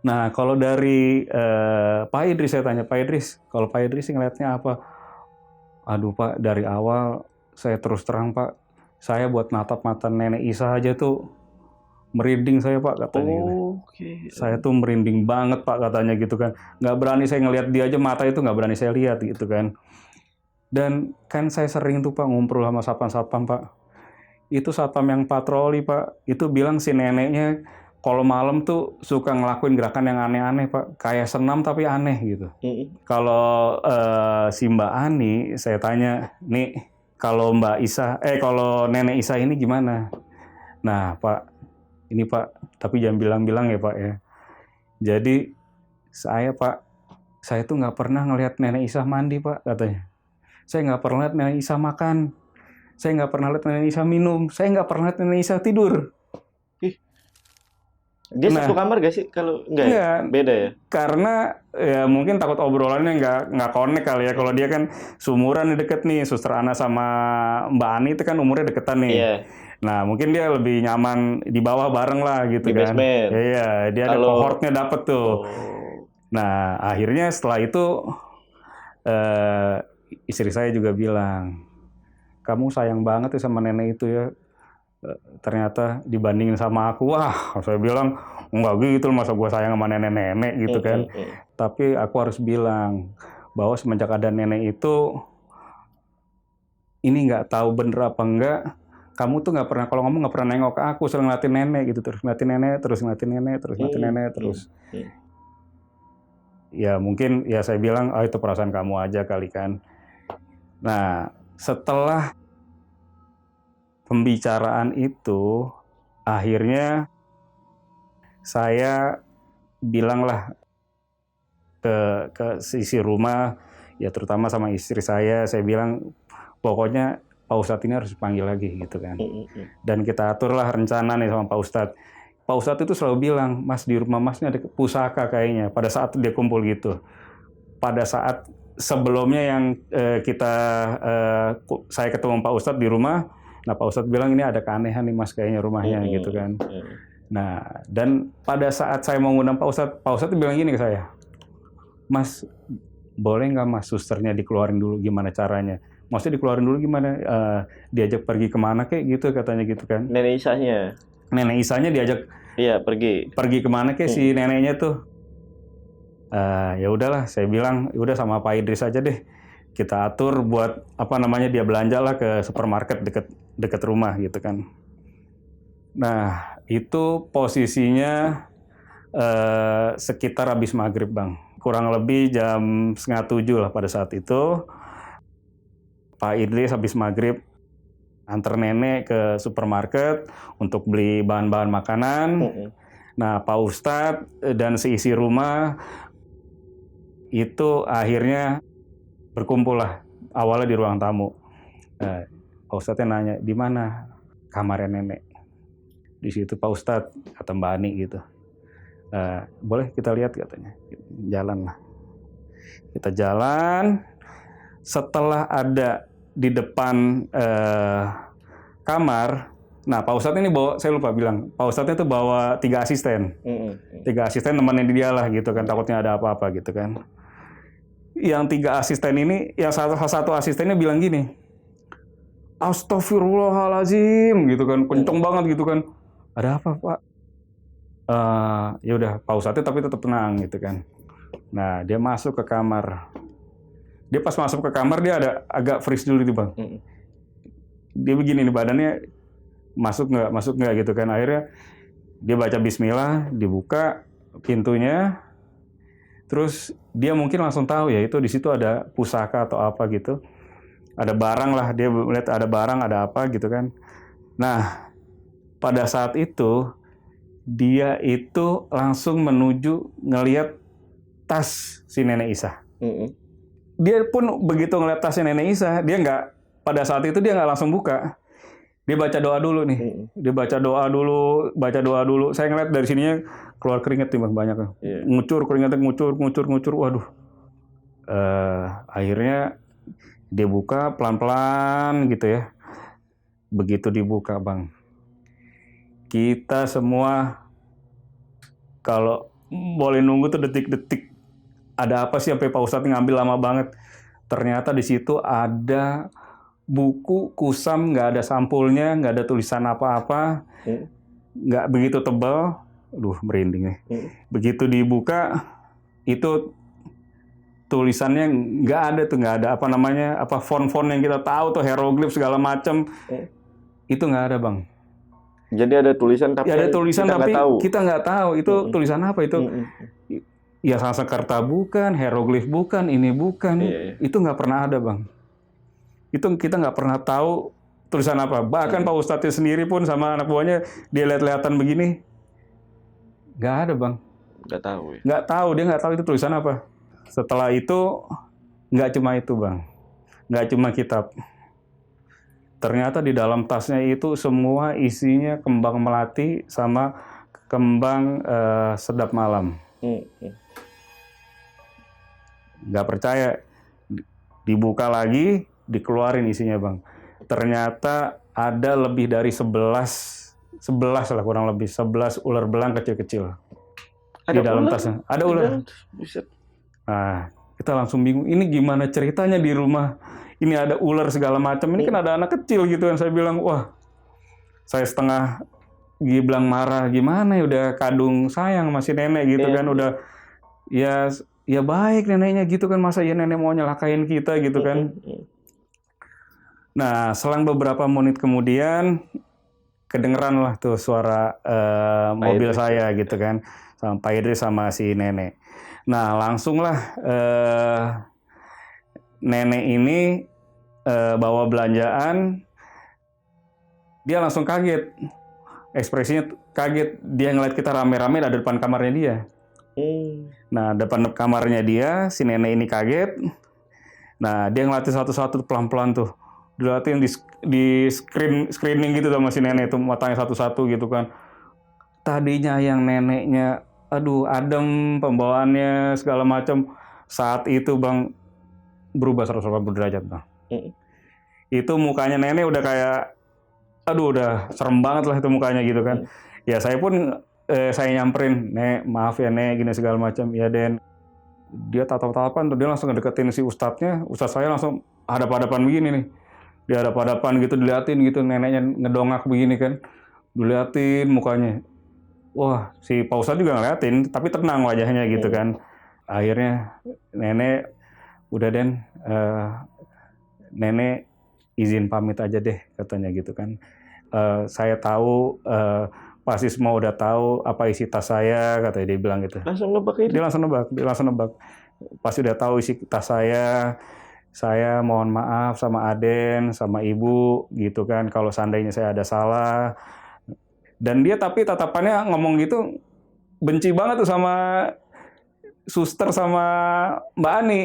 Nah kalau dari Pak Idris, saya tanya Pak Idris, kalau Pak Idris ngeliatnya apa? Aduh Pak, dari awal saya terus terang Pak, saya buat natap mata Nenek Isa aja tuh merinding saya Pak katanya. Saya tuh merinding banget Pak katanya gitu kan. Nggak berani saya ngelihat dia aja, mata itu nggak berani saya lihat gitu kan. Dan kan saya sering tuh Pak ngumpul sama satpam Pak. Itu satpam yang patroli Pak, itu bilang si neneknya kalau malam tuh suka ngelakuin gerakan yang aneh-aneh Pak, kayak senam tapi aneh gitu. Kalau si Mbak Ani, saya tanya, nih kalau kalau Nenek Isa ini gimana? Nah Pak, ini Pak, tapi jangan bilang-bilang ya Pak ya. Jadi saya tuh nggak pernah ngelihat Nenek Isa mandi Pak, katanya. Saya nggak pernah lihat Nenek Isa makan. Saya nggak pernah lihat Nenek Isa minum. Saya nggak pernah lihat Nenek Isa tidur. Dia satu kamar gak sih? Kalau enggak ya? Beda ya? Karena ya mungkin takut obrolannya nggak connect kali ya. Kalau dia kan seumuran deket nih, Suster Ana sama Mbak Ani itu kan umurnya deketan nih. Iya. Nah mungkin dia lebih nyaman di bawah bareng lah gitu Di kan. basement. Iya, dia ada kohortnya dapet tuh. Nah akhirnya setelah itu istri saya juga bilang, kamu sayang banget ya sama nenek itu ya. Ternyata dibandingin sama aku, wah saya bilang enggak gitu, masa gue sayang sama nenek-nenek gitu kan. Tapi aku harus bilang bahwa semenjak ada nenek itu, ini nggak tahu bener apa enggak, kamu tuh nggak pernah, kalau ngomong nggak pernah nengok ke aku, sering ngeliatin nenek gitu, terus ngeliatin nenek, terus ngeliatin nenek, terus ngeliatin nenek, terus. Ya mungkin ya saya bilang, oh itu perasaan kamu aja kali kan. Nah setelah pembicaraan itu, akhirnya saya bilanglah ke sisi rumah, ya terutama sama istri saya bilang, pokoknya Pak Ustadz ini harus dipanggil lagi gitu kan. Dan kita aturlah rencana nih sama Pak Ustadz. Pak Ustadz itu selalu bilang, Mas di rumah Mas ini ada pusaka kayaknya, pada saat dia kumpul gitu. Pada saat sebelumnya yang saya ketemu Pak Ustadz di rumah, nah Pak Ustadz bilang ini ada keanehan nih Mas kayaknya rumahnya gitu kan. Nah dan pada saat saya mau ngundang Pak Ustadz bilang gini ke saya, Mas boleh nggak Mas susternya dikeluarin dulu, gimana caranya? Maksudnya dikeluarin dulu gimana? Diajak pergi kemana kayak gitu katanya gitu kan. Nenek Isanya? Nenek Isanya diajak pergi kemana kayak si neneknya tuh. Ya udahlah, saya bilang udah sama Pak Idris aja deh. Kita atur buat dia belanja lah ke supermarket deket rumah gitu kan. Nah itu posisinya sekitar habis maghrib Bang, kurang lebih jam 6:30 lah pada saat itu. Pak Idris habis maghrib antar nenek ke supermarket untuk beli bahan-bahan makanan. Nah Pak Ustadz dan seisi rumah itu akhirnya berkumpul lah, awalnya di ruang tamu. Pak Ustadznya nanya, di mana kamarnya nenek? Di situ Pak Ustadz, kata Mbak Ani gitu. Boleh kita lihat katanya. Jalan lah. Kita jalan, setelah ada di depan kamar, nah Pak Ustadz ini saya lupa bilang, Pak Ustadznya itu bawa 3 asisten. 3 asisten nemenin dia lah gitu kan, takutnya ada apa-apa gitu kan. Yang 3 asisten ini, yang satu asistennya bilang gini, Astagfirullahaladzim gitu kan, kenceng banget gitu kan. Ada apa Pak? Ya udah Pak Ustadz tapi tetap tenang gitu kan. Nah dia masuk ke kamar. Dia pas masuk ke kamar dia ada agak freeze dulu gitu Bang. Dia begini nih badannya, masuk nggak gitu kan. Akhirnya dia baca Bismillah, dibuka pintunya. Terus dia mungkin langsung tahu ya itu di situ ada pusaka atau apa gitu. Ada barang lah, dia melihat ada barang, ada apa gitu kan. Nah, pada saat itu dia itu langsung menuju ngelihat tas si Nenek Isa. Dia pun begitu ngelihat tas si Nenek Isa, pada saat itu dia nggak langsung buka. Dia baca doa dulu nih. Dia baca doa dulu. Saya ngeliat dari sininya keluar keringet nih Bang, banyak. Ngucur keringetnya, ngucur. Waduh. Akhirnya dia buka pelan-pelan gitu ya. Begitu dibuka Bang, kita semua kalau boleh nunggu tuh detik-detik. Ada apa sih sampai Pak Ustadz ngambil lama banget? Ternyata di situ ada buku kusam, nggak ada sampulnya, nggak ada tulisan apa-apa, nggak begitu tebal. Merinding nih. Begitu dibuka, itu tulisannya nggak ada font-font yang kita tahu tuh, hieroglif segala macam, itu nggak ada Bang. Jadi ada tulisan tapi Ya, ada tulisan kita tapi nggak tahu. kita nggak tahu itu tulisan apa itu. Ya Sanskerta bukan, hieroglif bukan, ini bukan. Iya. Itu nggak pernah ada, Bang. Itu kita nggak pernah tahu tulisan apa. Bahkan Pak Ustadznya sendiri pun sama anak buahnya, dia lihat-lihatan begini, nggak ada, Bang. Nggak tahu ya. Nggak tahu, dia nggak tahu itu tulisan apa. Setelah itu, nggak cuma itu, Bang. Nggak cuma kitab. Ternyata di dalam tasnya itu semua isinya kembang melati sama kembang sedap malam. Nggak percaya, dibuka lagi, dikeluarin isinya, Bang. Ternyata ada lebih dari 11 lah kurang lebih, 11 ular belang kecil-kecil di dalam tasnya. Ada ular. Nah, kita langsung bingung, ini gimana ceritanya di rumah? Ini ada ular segala macam, ini kan ada anak kecil gitu kan. Saya bilang, wah, saya setengah bilang marah, gimana ya, udah kadung sayang masih nenek gitu kan, udah ya baik neneknya gitu kan, masa ya nenek mau nyelakain kita gitu kan. Nah, selang beberapa menit kemudian kedengeran lah tuh suara mobil saya gitu kan, sama Pak Idris sama si nenek. Nah, langsunglah nenek ini bawa belanjaan, dia langsung kaget, ekspresinya kaget, dia ngeliat kita rame-rame ada depan kamarnya dia. Nah, depan kamarnya dia, si nenek ini kaget. Nah, dia ngeliatin satu-satu pelan-pelan tuh, dilihatin di screening gitu sama si nenek itu, matanya satu-satu gitu kan. Tadinya yang neneknya, aduh adem pembawaannya segala macam, saat itu Bang berubah 180 derajat, Bang. Itu mukanya nenek udah kayak, aduh udah serem banget lah itu mukanya gitu kan. Ya saya pun saya nyamperin, Nek maaf ya Nek gini segala macam. Ya Den, dia tatap-tatapan tuh, dia langsung ngedeketin si ustadznya. Ustadz saya langsung hadap-hadapan begini nih, dia hadap-hadapan gitu, diliatin gitu, neneknya ngedongak begini kan, diliatin mukanya. Wah, si Pak Ustadz juga ngeliatin, tapi tenang wajahnya gitu kan. Akhirnya nenek, udah Den, nenek izin pamit aja deh katanya gitu kan. Saya tahu pasti semua udah tahu apa isi tas saya, katanya dia bilang gitu. Langsung nebak itu? Dia langsung nebak. Pasti udah tahu isi tas saya. Saya mohon maaf sama Aden, sama Ibu gitu kan, kalau seandainya saya ada salah. Dan dia tapi tatapannya ngomong gitu benci banget tuh sama suster sama Mbak Ani.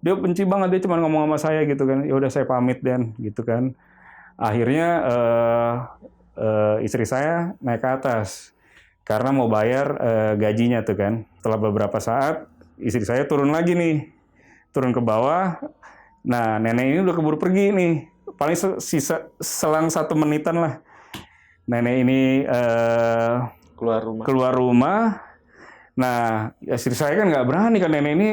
Dia benci banget, dia cuma ngomong sama saya gitu kan, ya udah saya pamit Den gitu kan. Akhirnya istri saya naik ke atas karena mau bayar gajinya tuh kan. Setelah beberapa saat istri saya turun lagi nih, turun ke bawah. Nah nenek ini udah keburu pergi nih, paling selang 1 menitan lah. Nenek ini keluar rumah. Nah istri saya kan nggak berani kan, nenek ini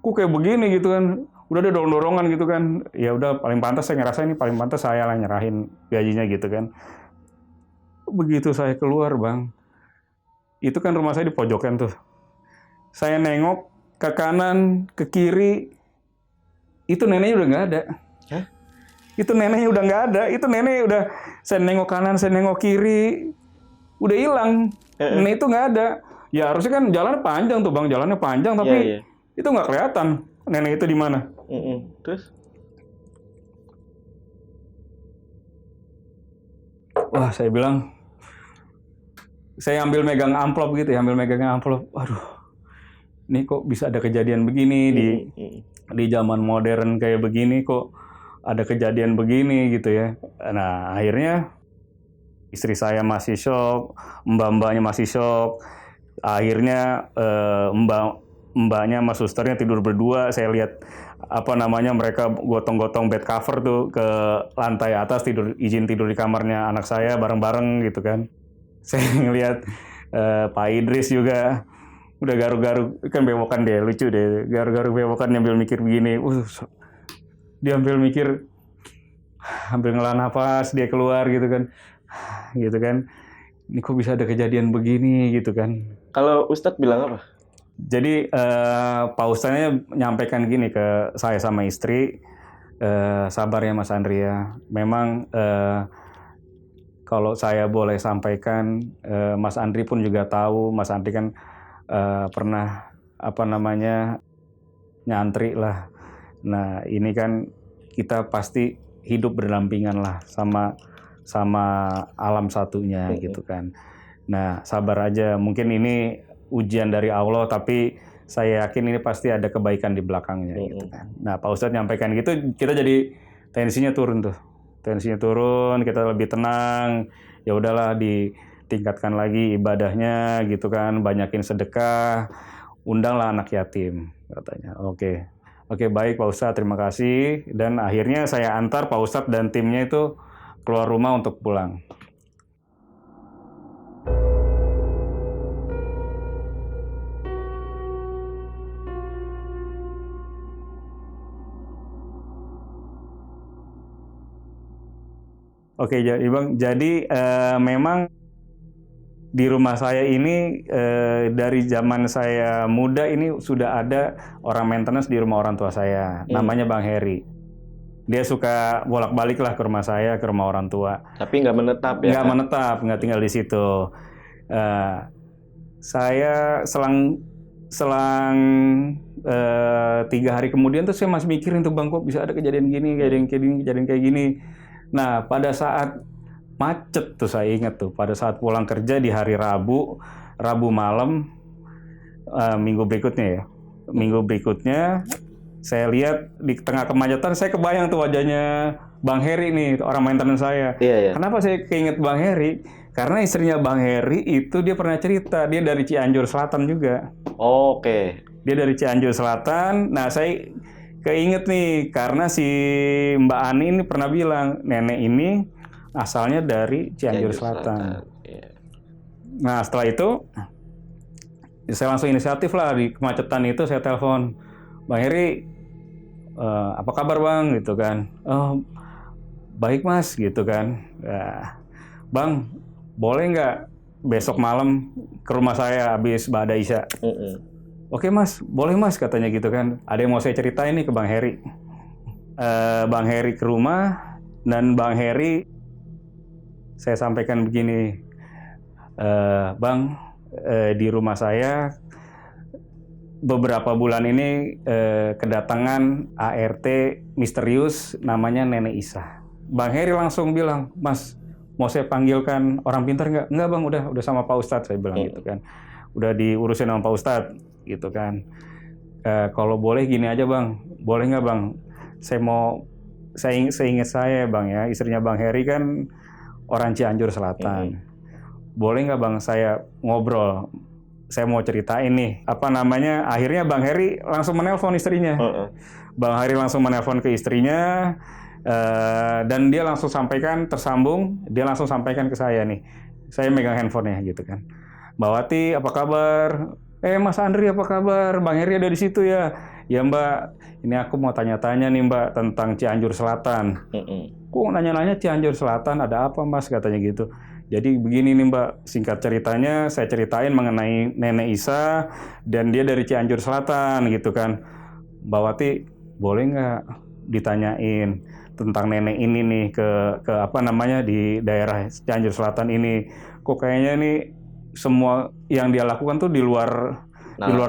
kok kayak begini gitu kan, udah ada dorong-dorongan gitu kan. Ya udah paling pantas saya ngerasa ini paling pantas saya lah nyerahin gajinya gitu kan. Begitu saya keluar Bang, itu kan rumah saya di pojokan tuh. Saya nengok ke kanan, ke kiri, itu neneknya udah nggak ada. Hah? Itu neneknya udah nggak ada. Itu nenek udah, saya nengok kanan, saya nengok kiri, udah hilang. Nenek itu nggak ada. Ya harusnya kan jalannya panjang tuh Bang, jalannya panjang tapi itu nggak kelihatan nenek itu di mana. Terus? Wah, saya bilang, saya ambil megang amplop gitu ya, Waduh, ini kok bisa ada kejadian begini di zaman modern kayak begini, kok ada kejadian begini gitu ya. Nah, akhirnya istri saya masih shock, mbak-mbaknya masih shock. Akhirnya mbaknya sama susternya tidur berdua. Saya lihat mereka gotong-gotong bed cover tuh ke lantai atas, izin tidur di kamarnya anak saya bareng-bareng gitu kan. Saya ngelihat Pak Idris juga udah garuk-garuk kan bewokan deh, lucu deh, garuk-garuk bewokan nyambil mikir begini. Dia ambil mikir, ambil ngelah nafas, dia keluar gitu kan. Gitu kan. Ini kok bisa ada kejadian begini gitu kan. Kalau Ustadz bilang apa? Jadi Pak Ustadznya menyampaikan gini ke saya sama istri, sabar ya Mas Andri ya. Memang kalau saya boleh sampaikan, Mas Andri pun juga tahu, Mas Andri kan pernah nyantri lah. Nah ini kan kita pasti hidup berdampingan lah sama alam satunya gitu kan. Nah sabar aja, mungkin ini ujian dari Allah, tapi saya yakin ini pasti ada kebaikan di belakangnya gitu kan. Nah Pak Ustadz nyampaikan gitu, kita jadi tensinya turun, kita lebih tenang. Ya udahlah, ditingkatkan lagi ibadahnya gitu kan, banyakin sedekah, undanglah anak yatim katanya. Oke, baik Pak Ustadz, terima kasih. Dan akhirnya saya antar Pak Ustadz dan timnya itu keluar rumah untuk pulang. Oke, jadi Bang, memang di rumah saya ini dari zaman saya muda ini sudah ada orang maintenance di rumah orang tua saya, namanya Bang Heri. Dia suka bolak-balik lah ke rumah saya, ke rumah orang tua. Tapi nggak menetap ya? Nggak menetap, nggak tinggal di situ. Saya selang 3 hari kemudian tuh saya masih mikirin tuh, Bang, kok bisa ada kejadian kayak gini. Nah, pada saat macet tuh saya ingat tuh, pada saat pulang kerja di hari Rabu malam, minggu berikutnya saya lihat di tengah kemacetan, saya kebayang tuh wajahnya Bang Heri nih, orang maintenance saya. Iya. Kenapa saya keinget Bang Heri? Karena istrinya Bang Heri itu dia pernah cerita, dia dari Cianjur Selatan juga. Oke. Dia dari Cianjur Selatan. Nah, saya keinget nih, karena si Mbak Ani ini pernah bilang, nenek ini asalnya dari Cianjur Selatan. Yeah. Nah, setelah itu, saya langsung inisiatif lah, di kemacetan itu saya telepon, Bang Heri, apa kabar Bang? Gitu kan. Oh, baik Mas, gitu kan. Bang, boleh nggak besok malam ke rumah saya habis Ba'da Isya? Oke Mas, boleh Mas, katanya gitu kan. Ada yang mau saya ceritain nih ke Bang Heri. Bang Heri ke rumah, dan Bang Heri saya sampaikan begini, Bang, di rumah saya beberapa bulan ini kedatangan ART misterius namanya Nenek Isa. Bang Heri langsung bilang, Mas, mau saya panggilkan orang pintar nggak? Nggak Bang, udah sama Pak Ustadz, saya bilang gitu kan. Udah diurusin sama Pak Ustadz gitu kan. Kalau boleh gini aja Bang, boleh nggak Bang? Seingat saya Bang ya, istrinya Bang Heri kan orang Cianjur Selatan. Boleh nggak Bang saya ngobrol? Saya mau ceritain nih, akhirnya Bang Heri langsung menelpon istrinya. Bang Heri langsung menelpon ke istrinya, dan dia langsung tersambung, dia langsung sampaikan ke saya nih. Saya megang handphonenya gitu kan. Mbak Wati, apa kabar? Mas Andri, apa kabar? Bang Heri ada di situ ya? Ya Mbak, ini aku mau tanya-tanya nih Mbak tentang Cianjur Selatan. Kok nanya-nanya Cianjur Selatan, ada apa Mas? Katanya gitu. Jadi begini nih Mbak, singkat ceritanya saya ceritain mengenai Nenek Isa, dan dia dari Cianjur Selatan gitu kan. Mbak Wati, boleh nggak ditanyain tentang nenek ini nih ke di daerah Cianjur Selatan ini? Kok kayaknya nih semua yang dia lakukan tuh di luar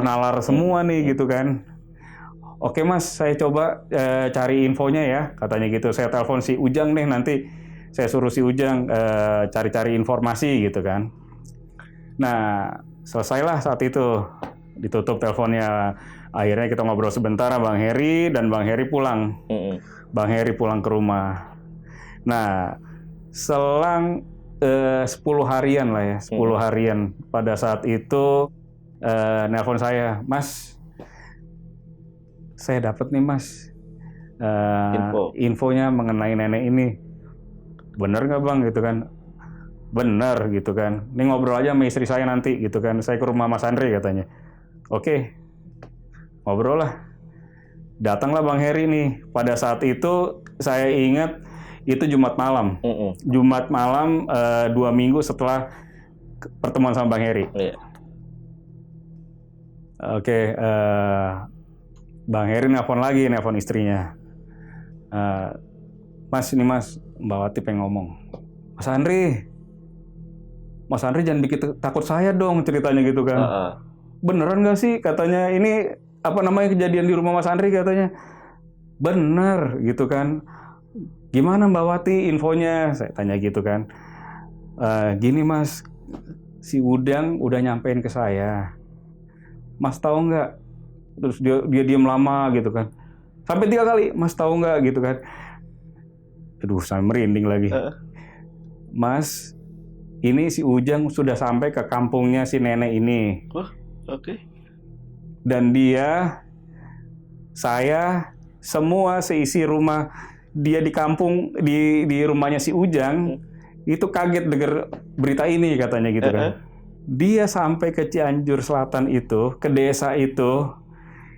nalar semua nih gitu kan. Oke Mas, saya coba cari infonya ya, katanya gitu. Saya telepon si Ujang nih, nanti saya suruh si Ujang cari-cari informasi gitu kan. Nah, selesailah saat itu, ditutup teleponnya. Akhirnya kita ngobrol sebentar Bang Heri, dan Bang Heri pulang. Bang Heri pulang ke rumah. Nah, selang 10 harian lah ya, 10 harian pada saat itu nelpon saya, Mas, saya dapat nih Mas infonya mengenai nenek ini. Bener nggak Bang gitu kan? Bener gitu kan. Ini ngobrol aja sama istri saya nanti gitu kan. Saya ke rumah Mas Andri katanya. Oke, ngobrol lah. Datanglah Bang Heri nih. Pada saat itu saya ingat itu Jumat malam. Jumat malam 2 minggu setelah pertemuan sama Bang Heri. Oke, Bang Heri nelpon istrinya. Mas, ini Mas, Mbak Wati pengen ngomong. Mas Andri, Mas Andri jangan bikin takut saya dong, ceritanya gitu kan. Beneran nggak sih katanya, ini apa namanya kejadian di rumah Mas Andri katanya. Bener gitu kan. Gimana Mbak Wati infonya? Saya tanya gitu kan. Gini Mas, si Udang udah nyampein ke saya. Mas tahu nggak? Terus dia diam lama gitu kan. Sampai 3 kali, Mas tahu nggak gitu kan. Aduh, saya merinding lagi. Mas, ini si Ujang sudah sampai ke kampungnya si nenek ini. Oke. Dan saya, semua seisi rumah dia di kampung, di rumahnya si Ujang, itu kaget dengar berita ini katanya gitu kan. Dia sampai ke Cianjur Selatan itu, ke desa itu,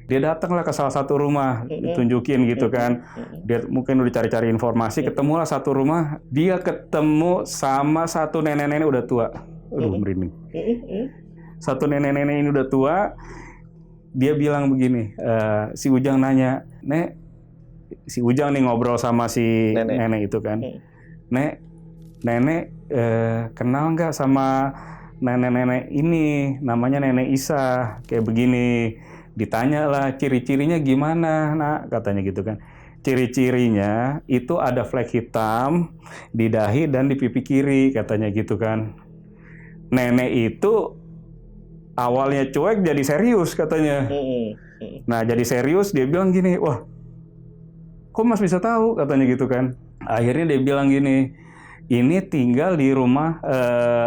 dia datanglah ke salah satu rumah, ditunjukin gitu kan. Dia mungkin udah cari-cari informasi, ketemulah satu rumah, dia ketemu sama satu nenek-nenek udah tua. Aduh, merinding. Satu nenek-nenek ini udah tua, dia bilang begini, si Ujang nanya, Nek, si Ujang nih ngobrol sama si nenek itu kan. Nenek kenal nggak sama nenek-nenek ini, namanya Nenek Isa, kayak begini. Ditanya lah ciri-cirinya gimana, nak, katanya gitu kan. Ciri-cirinya itu ada flek hitam di dahi dan di pipi kiri, katanya gitu kan. Nenek itu awalnya cuek jadi serius katanya. Nah, jadi serius dia bilang gini, wah, kok Mas bisa tahu, katanya gitu kan. Akhirnya dia bilang gini, ini tinggal di rumah,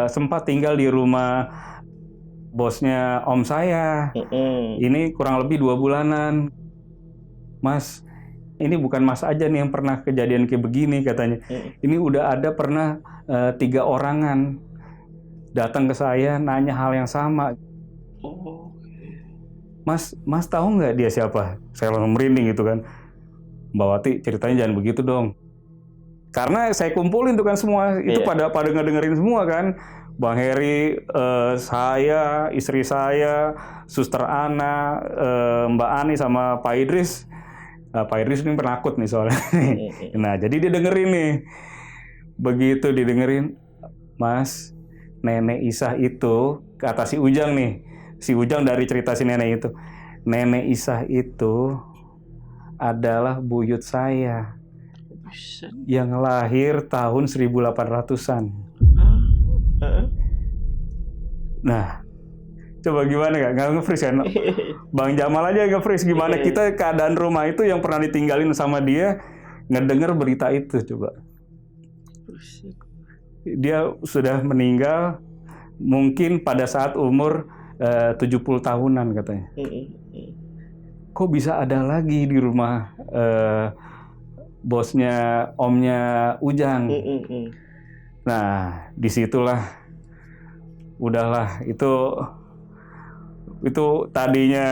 sempat tinggal di rumah bosnya om saya. Ini kurang lebih 2 bulanan. Mas, ini bukan Mas aja nih yang pernah kejadian kayak begini, katanya. Ini udah ada pernah 3 orangan datang ke saya nanya hal yang sama. Mas tahu nggak dia siapa? Saya langsung merinding gitu kan. Mbak Wati, ceritanya jangan begitu dong. Karena saya kumpulin tuh kan semua, itu pada ngedengerin semua kan. Bang Heri, saya, istri saya, Suster Ana, Mbak Ani sama Pak Idris. Pak Idris ini penakut nih soalnya. Nah, jadi dia dengerin nih. Begitu didengerin, Mas, Nenek Isah itu, kata si Ujang nih. Si Ujang dari cerita si nenek itu. Nenek Isah itu adalah buyut saya. Yang lahir tahun 1800-an. Nah, coba gimana nggak nge-freeze kan? Bang Jamal aja nge-freeze gimana kita keadaan rumah itu yang pernah ditinggalin sama dia, ngedenger berita itu coba. Dia sudah meninggal mungkin pada saat umur 70 tahunan katanya. Kok bisa ada lagi di rumah bosnya omnya Ujang. Nah, disitulah udahlah itu tadinya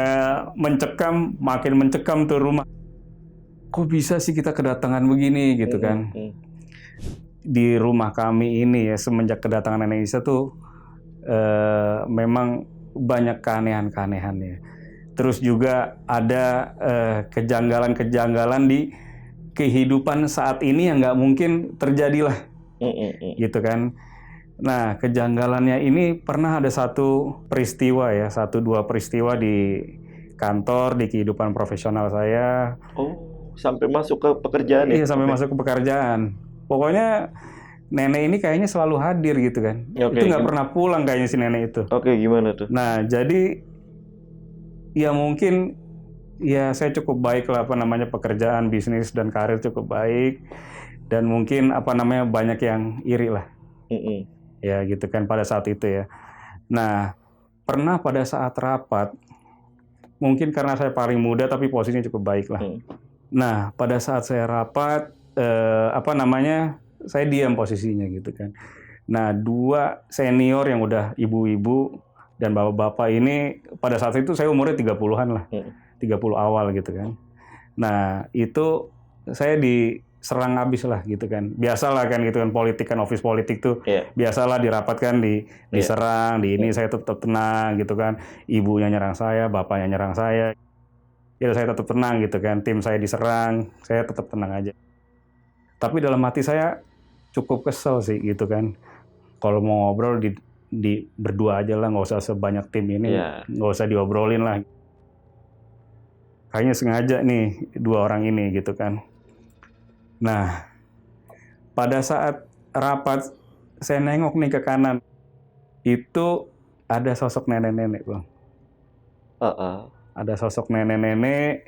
mencekam, makin mencekam tuh rumah. Kok bisa sih kita kedatangan begini gitu kan. Di rumah kami ini ya semenjak kedatangan Nenek Isa tuh memang banyak keanehan-keanehan ya. Terus juga ada kejanggalan-kejanggalan di kehidupan saat ini yang nggak mungkin terjadi lah, gitu kan. Nah, kejanggalannya ini pernah ada satu peristiwa ya, 1-2 peristiwa di kantor, di kehidupan profesional saya. Oh, sampai masuk ke pekerjaan ya? Iya, sampai masuk ke pekerjaan. Pokoknya nenek ini kayaknya selalu hadir gitu kan. Itu nggak pernah pulang kayaknya si nenek itu. Oke, gimana tuh? Nah, jadi ya mungkin ya saya cukup baik lah, pekerjaan, bisnis dan karir cukup baik, dan mungkin banyak yang iri lah. Ya gitu kan pada saat itu ya. Nah, pernah pada saat rapat, mungkin karena saya paling muda tapi posisinya cukup baik lah. Nah, pada saat saya rapat, saya diam posisinya gitu kan. Nah, 2 senior yang udah ibu-ibu dan bapak-bapak ini pada saat itu saya umurnya 30-an lah. 30 awal gitu kan. Nah, itu saya diserang habis lah gitu kan. Biasalah kan gitu kan, politik kan, office politik tuh. Biasalah dirapatkan, diserang, saya tetap tenang gitu kan. Ibunya nyerang saya, bapaknya nyerang saya. Ya saya tetap tenang gitu kan. Tim saya diserang, saya tetap tenang aja. Tapi dalam hati saya cukup kesel sih gitu kan. Kalau mau ngobrol berdua aja lah, nggak usah sebanyak tim ini, Iya. nggak usah diobrolin lah. Kayaknya sengaja nih 2 orang ini gitu kan. Nah, pada saat rapat, saya nengok nih ke kanan, itu ada sosok nenek-nenek, Bang. Heeh. Ada sosok nenek-nenek,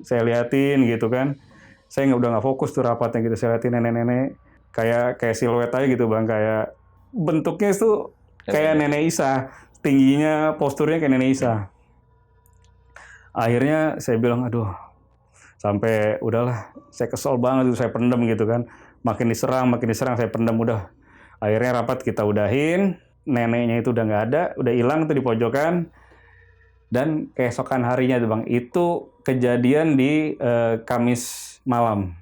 saya liatin gitu kan. Saya udah nggak fokus tuh rapatnya gitu, saya liatin nenek-nenek, kayak siluet aja gitu, Bang, kayak bentuknya itu kayak Nenek Isa, tingginya, posturnya kayak Nenek Isa. Akhirnya saya bilang, aduh, sampai udahlah, saya kesel banget itu, saya pendem gitu kan. Makin diserang, saya pendem udah. Akhirnya rapat kita udahin, neneknya itu udah nggak ada, udah hilang tuh di pojokan. Dan keesokan harinya tuh, Bang, itu kejadian di Kamis malam.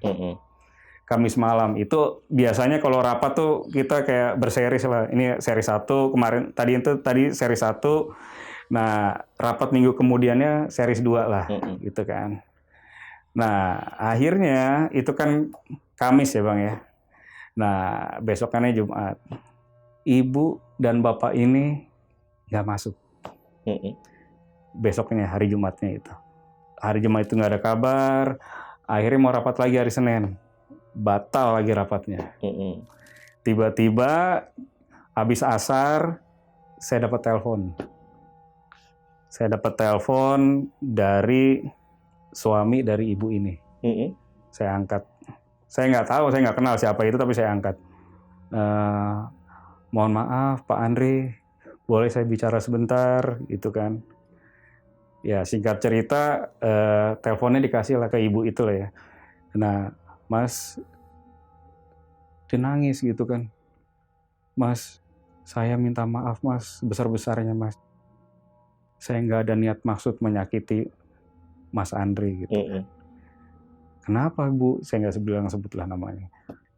Kamis malam itu biasanya kalau rapat tuh kita kayak berseris lah. Ini seri 1 kemarin, tadi seri 1. Nah, rapat minggu kemudiannya series 2 lah, gitu kan. Nah, akhirnya itu kan Kamis ya, Bang ya. Nah, besokannya Jumat. Ibu dan bapak ini nggak masuk. Besoknya, hari Jumatnya itu. Hari Jumat itu nggak ada kabar. Akhirnya mau rapat lagi hari Senin. Batal lagi rapatnya. Tiba-tiba, habis asar, saya dapat telepon. Saya dapat telepon dari suami dari ibu ini. Saya angkat. Saya nggak tahu, saya nggak kenal siapa itu, tapi saya angkat. Mohon maaf Pak Andri, boleh saya bicara sebentar, gitu kan. Ya singkat cerita, teleponnya dikasih lah ke ibu itu lah ya. Nah, Mas, dia nangis gitu kan. Mas, saya minta maaf Mas, sebesar-besarnya Mas. Saya nggak ada niat maksud menyakiti Mas Andri gitu kan. Kenapa Bu? Saya nggak bilang sebutlah namanya.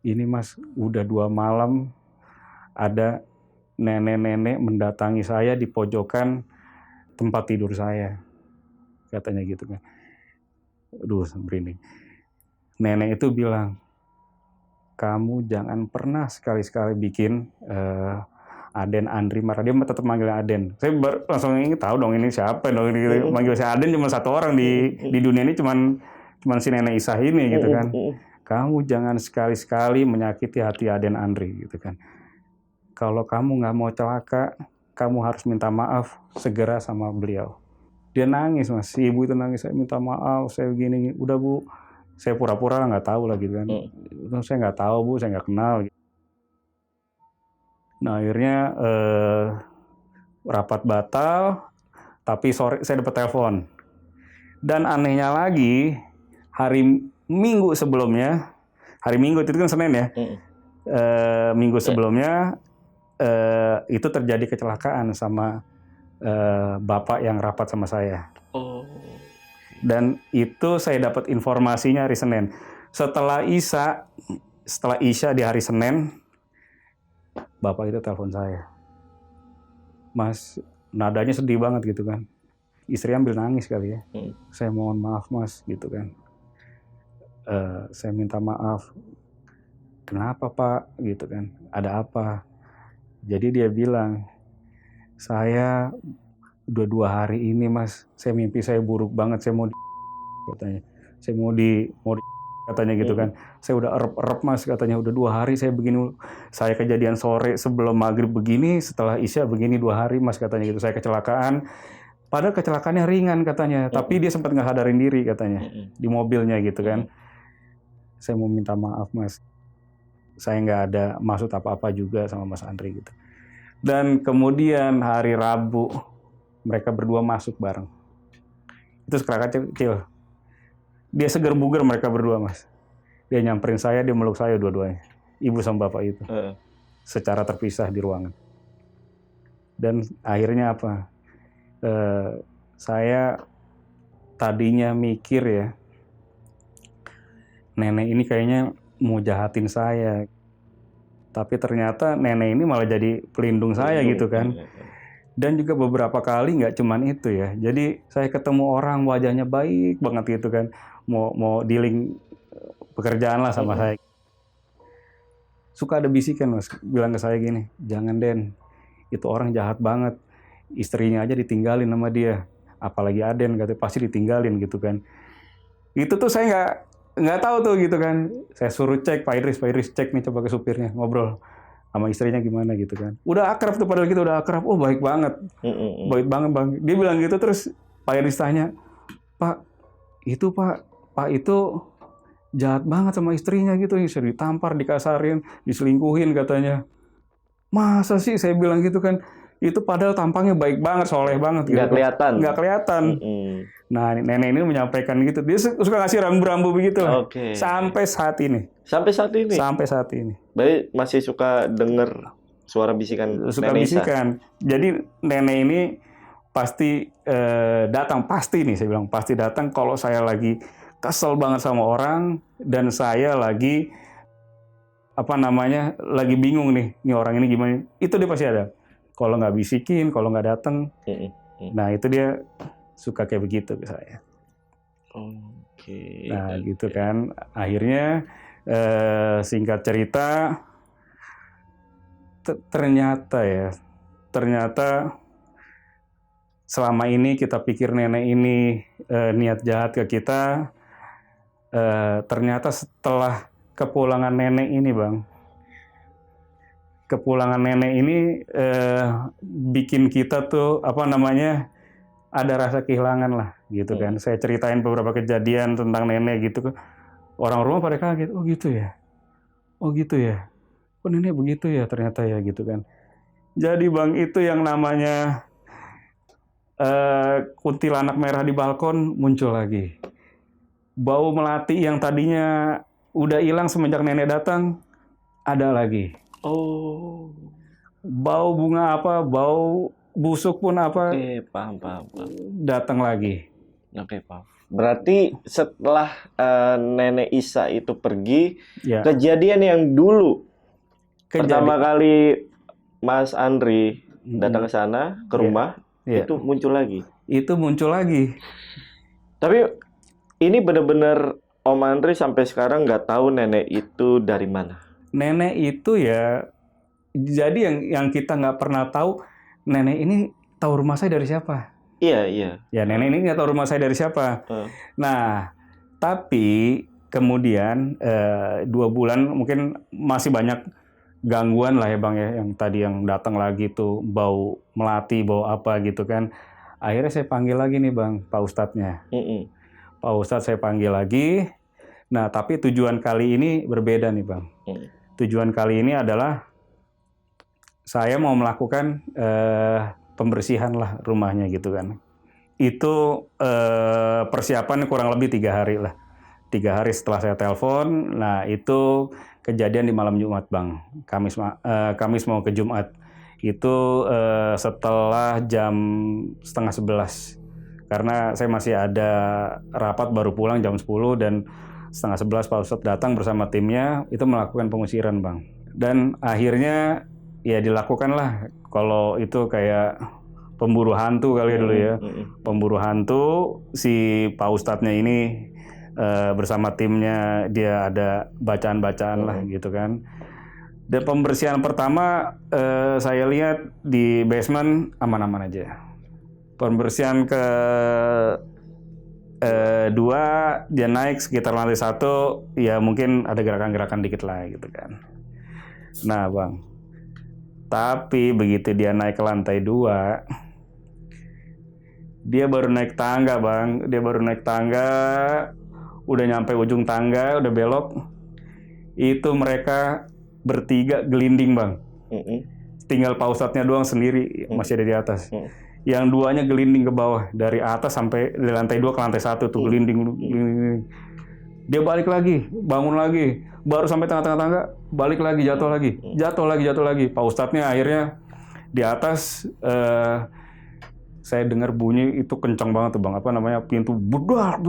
Ini Mas, udah 2 malam ada nenek-nenek mendatangi saya di pojokan tempat tidur saya. Katanya gitu kan. Aduh, merinding. Nenek itu bilang, kamu jangan pernah sekali-sekali bikin Aden Andri marah. Dia tetap manggil Aden. Saya langsung ingin tahu dong ini siapa dong. Manggil saya Aden cuma 1 orang di dunia ini, cuman si Nenek Isa ini gitu kan. Kamu jangan sekali-sekali menyakiti hati Aden Andri gitu kan. Kalau kamu nggak mau celaka, kamu harus minta maaf segera sama beliau. Dia nangis Mas, si ibu itu nangis, saya minta maaf, saya begini. Udah Bu, saya pura-pura nggak tahu lah gitu kan. Saya nggak tahu Bu, saya nggak kenal. Nah akhirnya rapat batal, tapi sore saya dapat telepon. Dan anehnya lagi, hari Minggu sebelumnya, hari Minggu itu kan Senin ya, Minggu sebelumnya itu terjadi kecelakaan sama bapak yang rapat sama saya. Dan itu saya dapat informasinya hari Senin. Setelah Isya di hari Senin, bapak itu telepon saya. Mas, nadanya sedih banget gitu kan. Istri ambil nangis kali ya. Saya mohon maaf Mas, gitu kan. Saya minta maaf. Kenapa Pak? Gitu kan. Ada apa? Jadi dia bilang, saya udah 2 hari ini Mas, saya mimpi saya buruk banget. Saya mau katanya. Saya mau katanya gitu kan. Saya udah erep-erep Mas, katanya udah 2 hari saya begini. Saya kejadian sore sebelum maghrib begini, setelah Isya begini 2 hari Mas, katanya gitu. Saya kecelakaan. Padahal kecelakaannya ringan katanya, tapi dia sempat nggak sadarin diri katanya di mobilnya gitu kan. Saya mau minta maaf Mas. Saya nggak ada maksud apa-apa juga sama Mas Andri gitu. Dan kemudian hari Rabu mereka berdua masuk bareng. Itu sekerat kecil. Dia seger buger mereka berdua Mas. Dia nyamperin saya, dia meluk saya dua-duanya. Ibu sama bapak itu. Secara terpisah di ruangan. Dan akhirnya apa? Saya tadinya mikir ya, nenek ini kayaknya mau jahatin saya. Tapi ternyata nenek ini malah jadi pelindung saya gitu kan. Dan juga beberapa kali nggak cuman itu ya. Jadi saya ketemu orang wajahnya baik banget gitu kan. Mau dealing pekerjaan lah sama saya. Suka ada bisikan Mas, bilang ke saya gini, jangan Den, itu orang jahat banget, istrinya aja ditinggalin sama dia, apalagi Aden katanya pasti ditinggalin gitu kan. Itu tuh saya nggak tahu tuh gitu kan. Saya suruh cek Pak Idris cek nih coba ke supirnya, ngobrol sama istrinya gimana gitu kan. Udah akrab tuh padahal gitu udah akrab. Oh baik banget, baik banget bang. Dia bilang gitu terus Pak Idris tanya, Pak itu jahat banget sama istrinya gitu, bisa ditampar, dikasarin, diselingkuhin katanya. Masa sih saya bilang gitu kan, itu padahal tampangnya baik banget, soleh banget gitu. Nggak kelihatan. Nggak kelihatan. Nah nenek ini menyampaikan gitu, dia suka ngasih rambu-rambu begitu lah. Oke. Sampai saat ini. Sampai saat ini? Sampai saat ini. Berarti masih suka denger suara bisikan Suka Nenek Isa? bisikan. Jadi nenek ini pasti datang, pasti nih saya bilang, pasti datang kalau saya lagi kesel banget sama orang dan saya lagi lagi bingung nih orang ini gimana, itu dia pasti ada. Kalau nggak bisikin, kalau nggak datang, nah itu dia suka kayak begitu ke saya. Oke. Nah gitu kan, akhirnya singkat cerita, ternyata selama ini kita pikir nenek ini niat jahat ke kita, ternyata setelah kepulangan nenek ini bang, bikin kita tuh ada rasa kehilangan lah gitu kan. Saya ceritain beberapa kejadian tentang nenek gitu, orang rumah pada kaget, oh gitu ya, oh nenek begitu ya ternyata ya gitu kan. Jadi bang, itu yang namanya kuntilanak merah di balkon muncul lagi. Bau melati yang tadinya udah hilang semenjak nenek datang, ada lagi. Oh. Bau bunga bau busuk pun Oke, paham. datang lagi. Oke, paham. Berarti setelah Nenek Isa itu pergi, Ya. kejadian yang dulu pertama kali Mas Andri datang ke sana, ke rumah, itu muncul lagi. Itu muncul lagi. Tapi ini benar-benar Om Andri sampai sekarang nggak tahu nenek itu dari mana. Nenek itu ya, jadi yang kita nggak pernah tahu, nenek ini tahu rumah saya dari siapa. Iya. Ya nenek ini nggak tahu rumah saya dari siapa. Nah, tapi kemudian 2 bulan mungkin masih banyak gangguan lah ya bang ya, yang tadi yang datang lagi tuh bau melati, bau apa gitu kan. Akhirnya saya panggil lagi nih bang, Pak Ustadznya. Pak Ustadz saya panggil lagi. Nah, tapi tujuan kali ini berbeda nih bang. Tujuan kali ini adalah saya mau melakukan pembersihan lah rumahnya gitu kan. Itu persiapan kurang lebih 3 hari lah. 3 hari setelah saya telepon. Nah, itu kejadian di malam Jumat bang. Kamis mau ke Jumat. Itu setelah jam 10:30. Karena saya masih ada rapat, baru pulang jam 10 dan 10:30 Pak Ustadz datang bersama timnya, itu melakukan pengusiran bang. Dan akhirnya ya dilakukanlah, kalau itu kayak pemburu hantu kali dulu ya. Pemburu hantu, si Pak Ustadznya ini bersama timnya, dia ada bacaan-bacaan lah gitu kan. Dan pembersihan pertama saya lihat di basement aman-aman aja. Pembersihan ke 2 dia naik sekitar lantai 1, ya mungkin ada gerakan-gerakan dikit lah gitu kan. Nah bang, tapi begitu dia naik ke lantai 2, dia baru naik tangga bang, udah nyampe ujung tangga, udah belok, itu mereka bertiga gelinding bang. Tinggal Pak Ustadznya doang sendiri masih ada di atas. Yang 2-nya gelinding ke bawah, dari atas sampai dari lantai 2 ke lantai 1 tuh gelinding. Dia balik lagi, bangun lagi, baru sampai tengah-tengah tangga, balik lagi, jatuh lagi. Pak Ustadznya akhirnya di atas, saya dengar bunyi itu kencang banget tuh bang, pintu budak,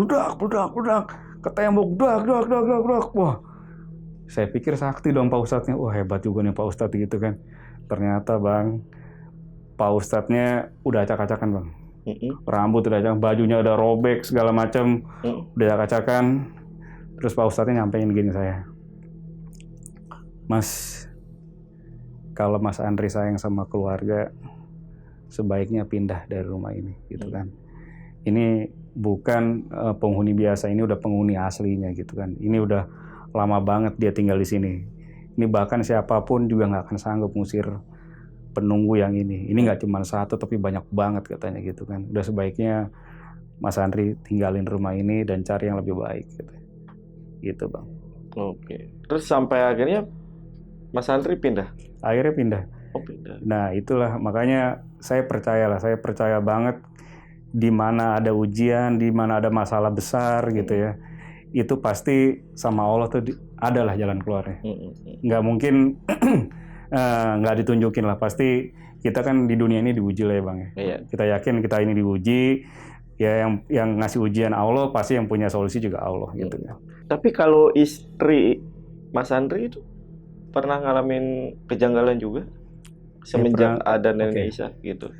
ke tembok, budak. Wah, saya pikir sakti dong Pak Ustadznya, wah hebat juga nih Pak Ustadz gitu kan. Ternyata bang, Pak Ustadznya udah acak-acakan bang. Rambut udah acak, bajunya udah robek segala macam, udah acak-acakan. Terus Pak Ustadznya nyampein gini saya, Mas, kalau Mas Andri sayang sama keluarga, sebaiknya pindah dari rumah ini, gitu kan. Ini bukan penghuni biasa, ini udah penghuni aslinya, gitu kan. Ini udah lama banget dia tinggal di sini. Ini bahkan siapapun juga nggak akan sanggup ngusir penunggu yang ini. Ini nggak cuma satu, tapi banyak banget katanya, gitu kan. Udah sebaiknya Mas Andri tinggalin rumah ini dan cari yang lebih baik, gitu Bang. Oke. Terus sampai akhirnya Mas Andri pindah? Akhirnya pindah. Oh, pindah. Nah itulah makanya saya percaya banget di mana ada ujian, di mana ada masalah besar gitu ya, itu pasti sama Allah tuh adalah jalan keluarnya. Nggak mungkin nggak ditunjukin lah, pasti kita kan di dunia ini diuji lah ya Bang ya. Iya. Kita yakin kita ini diuji, ya yang ngasih ujian Allah, pasti yang punya solusi juga Allah gitu ya. Tapi kalau istri Mas Andri itu pernah ngalamin kejanggalan juga semenjak ada Nenek Isa gitu?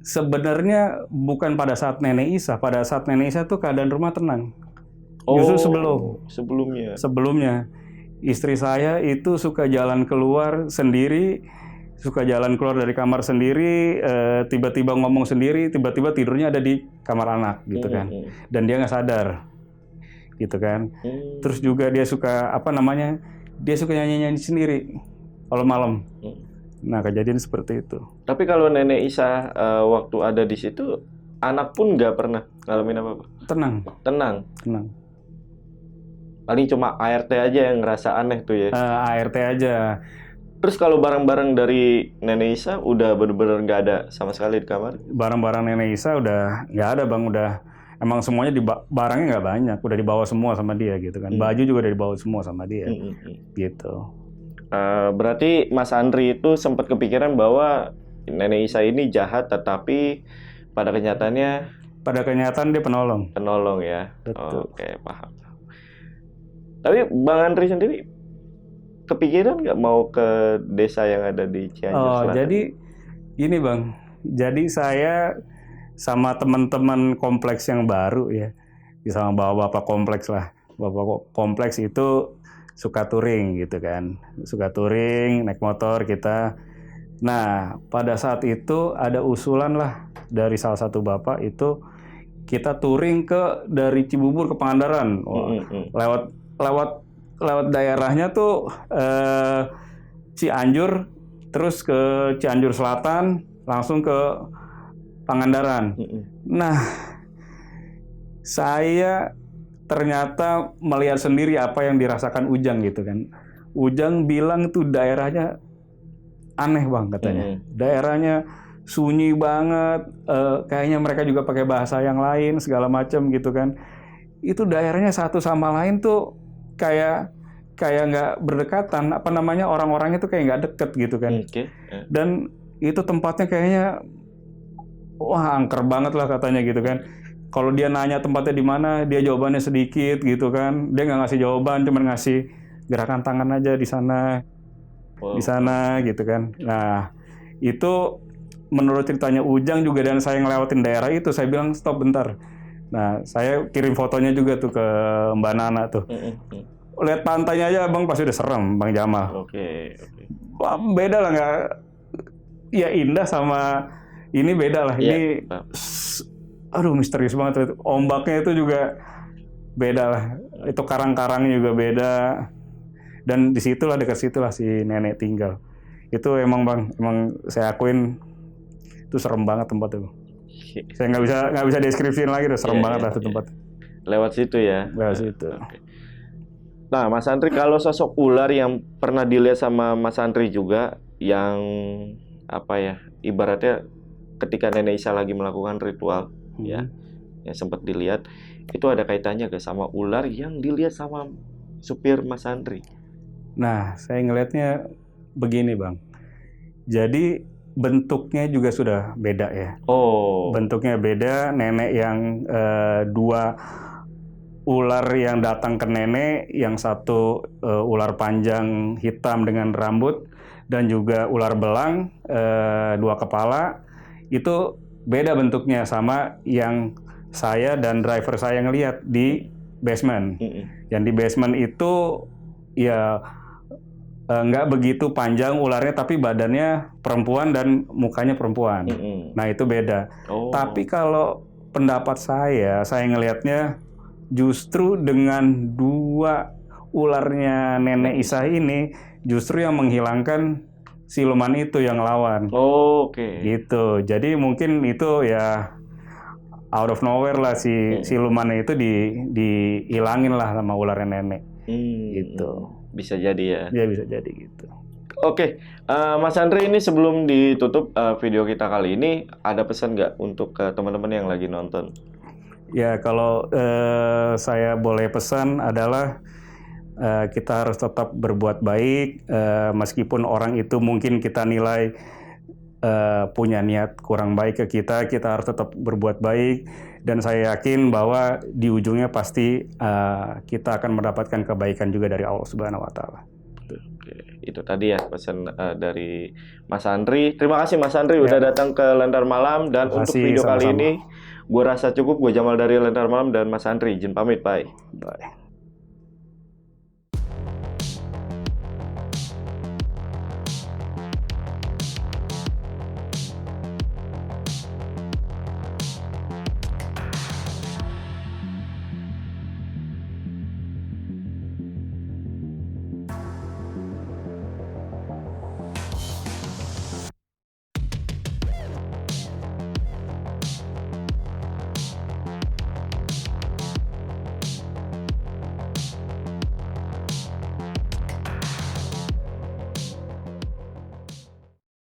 Sebenarnya bukan pada saat Nenek Isa. Pada saat Nenek Isa tuh keadaan rumah tenang. Justru sebelumnya istri saya itu suka jalan keluar sendiri, suka jalan keluar dari kamar sendiri, tiba-tiba ngomong sendiri, tiba-tiba tidurnya ada di kamar anak gitu kan. Dan dia nggak sadar gitu kan. Terus juga dia suka dia suka nyanyi-nyanyi sendiri kalau malam. Nah, kejadian seperti itu. Tapi kalau Nenek Isa waktu ada di situ, anak pun nggak pernah ngalamin apa-apa? Tenang. Paling cuma ART aja yang ngerasa aneh tuh ya? ART aja. Terus kalau barang-barang dari Nenek Isa udah bener-bener nggak ada sama sekali di kamar? Barang-barang Nenek Isa udah nggak ada Bang, emang semuanya barangnya nggak banyak, udah dibawa semua sama dia gitu kan. Baju juga udah dibawa semua sama dia, gitu. Berarti Mas Andri itu sempat kepikiran bahwa Nenek Isa ini jahat, tetapi pada kenyataan dia penolong. Penolong ya. Betul. Oke, paham. Tapi Bang Andri sendiri kepikiran nggak mau ke desa yang ada di Cianjur Selatan? Jadi gini Bang, jadi saya sama teman-teman kompleks yang baru ya, sama bapak-bapak kompleks lah. Bapak kompleks itu suka touring gitu kan, naik motor kita. Nah pada saat itu ada usulan lah dari salah satu bapak itu kita touring dari Cibubur ke Pangandaran. Lewat daerahnya tuh Cianjur, terus ke Cianjur Selatan, langsung ke Pangandaran. Nah saya ternyata melihat sendiri apa yang dirasakan Ujang gitu kan. Ujang bilang tuh daerahnya aneh Bang katanya. Daerahnya sunyi banget, kayaknya mereka juga pakai bahasa yang lain segala macam gitu kan. Itu daerahnya satu sama lain tuh kayak nggak berdekatan, orang-orangnya tuh kayak nggak deket gitu kan. Dan itu tempatnya kayaknya wah angker banget lah katanya gitu kan. Kalau dia nanya tempatnya di mana, dia jawabannya sedikit gitu kan. Dia nggak ngasih jawaban, cuma ngasih gerakan tangan aja di sana, di sana gitu kan. Nah, itu menurut ceritanya Ujang juga, dan saya ngelewatin daerah itu, saya bilang stop bentar. Nah, saya kirim fotonya juga tuh ke Mbak Nana tuh. Lihat pantainya aja Bang, pasti udah serem Bang Jamal. Oke. Beda lah, nggak? Ya indah sama ini beda lah. Ini aduh misterius banget. Ombaknya itu juga beda lah. Itu karang-karangnya juga beda. Dan disitulah, dekat situlah si nenek tinggal. Itu emang Bang, saya akuin itu serem banget tempatnya. Saya nggak bisa deskripsiin lagi, udah serem banget lah itu tempat. Lewat situ ya. Lewat situ. Nah, Mas Andri, kalau sosok ular yang pernah dilihat sama Mas Andri juga, yang ibaratnya ketika Nenek Isa lagi melakukan ritual, ya, yang sempat dilihat, itu ada kaitannya gak sama ular yang dilihat sama supir Mas Andri? Nah, saya ngelihatnya begini Bang. Jadi bentuknya juga sudah beda ya. Bentuknya beda. Nenek yang dua ular yang datang ke nenek, yang satu ular panjang hitam dengan rambut, dan juga ular belang dua kepala, itu beda bentuknya sama yang saya dan driver saya ngelihat di basement. Yang di basement itu ya nggak begitu panjang ularnya, tapi badannya perempuan dan mukanya perempuan. Nah itu beda. Oh. Tapi kalau pendapat saya ngelihatnya justru dengan dua ularnya Nenek Isa ini justru yang menghilangkan siluman itu yang lawan. Oh, oke. Gitu. Jadi mungkin itu ya out of nowhere lah si silumannya itu dihilangin lah sama ularnya nenek. Gitu. Bisa jadi ya. Ya bisa jadi gitu. Oke, Mas Andri, ini sebelum ditutup video kita kali ini, ada pesan nggak untuk teman-teman yang lagi nonton? Ya kalau saya boleh pesan adalah kita harus tetap berbuat baik, meskipun orang itu mungkin kita nilai punya niat kurang baik ke kita harus tetap berbuat baik, dan saya yakin bahwa di ujungnya pasti kita akan mendapatkan kebaikan juga dari Allah Subhanahu wa Ta'ala. Oke, itu tadi ya pesan dari Mas Andri. Terima kasih Mas Andri udah datang ke Lentera Malam, dan untuk video kali ini gue rasa cukup. Gue Jamal dari Lentera Malam dan Mas Andri izin pamit, bye.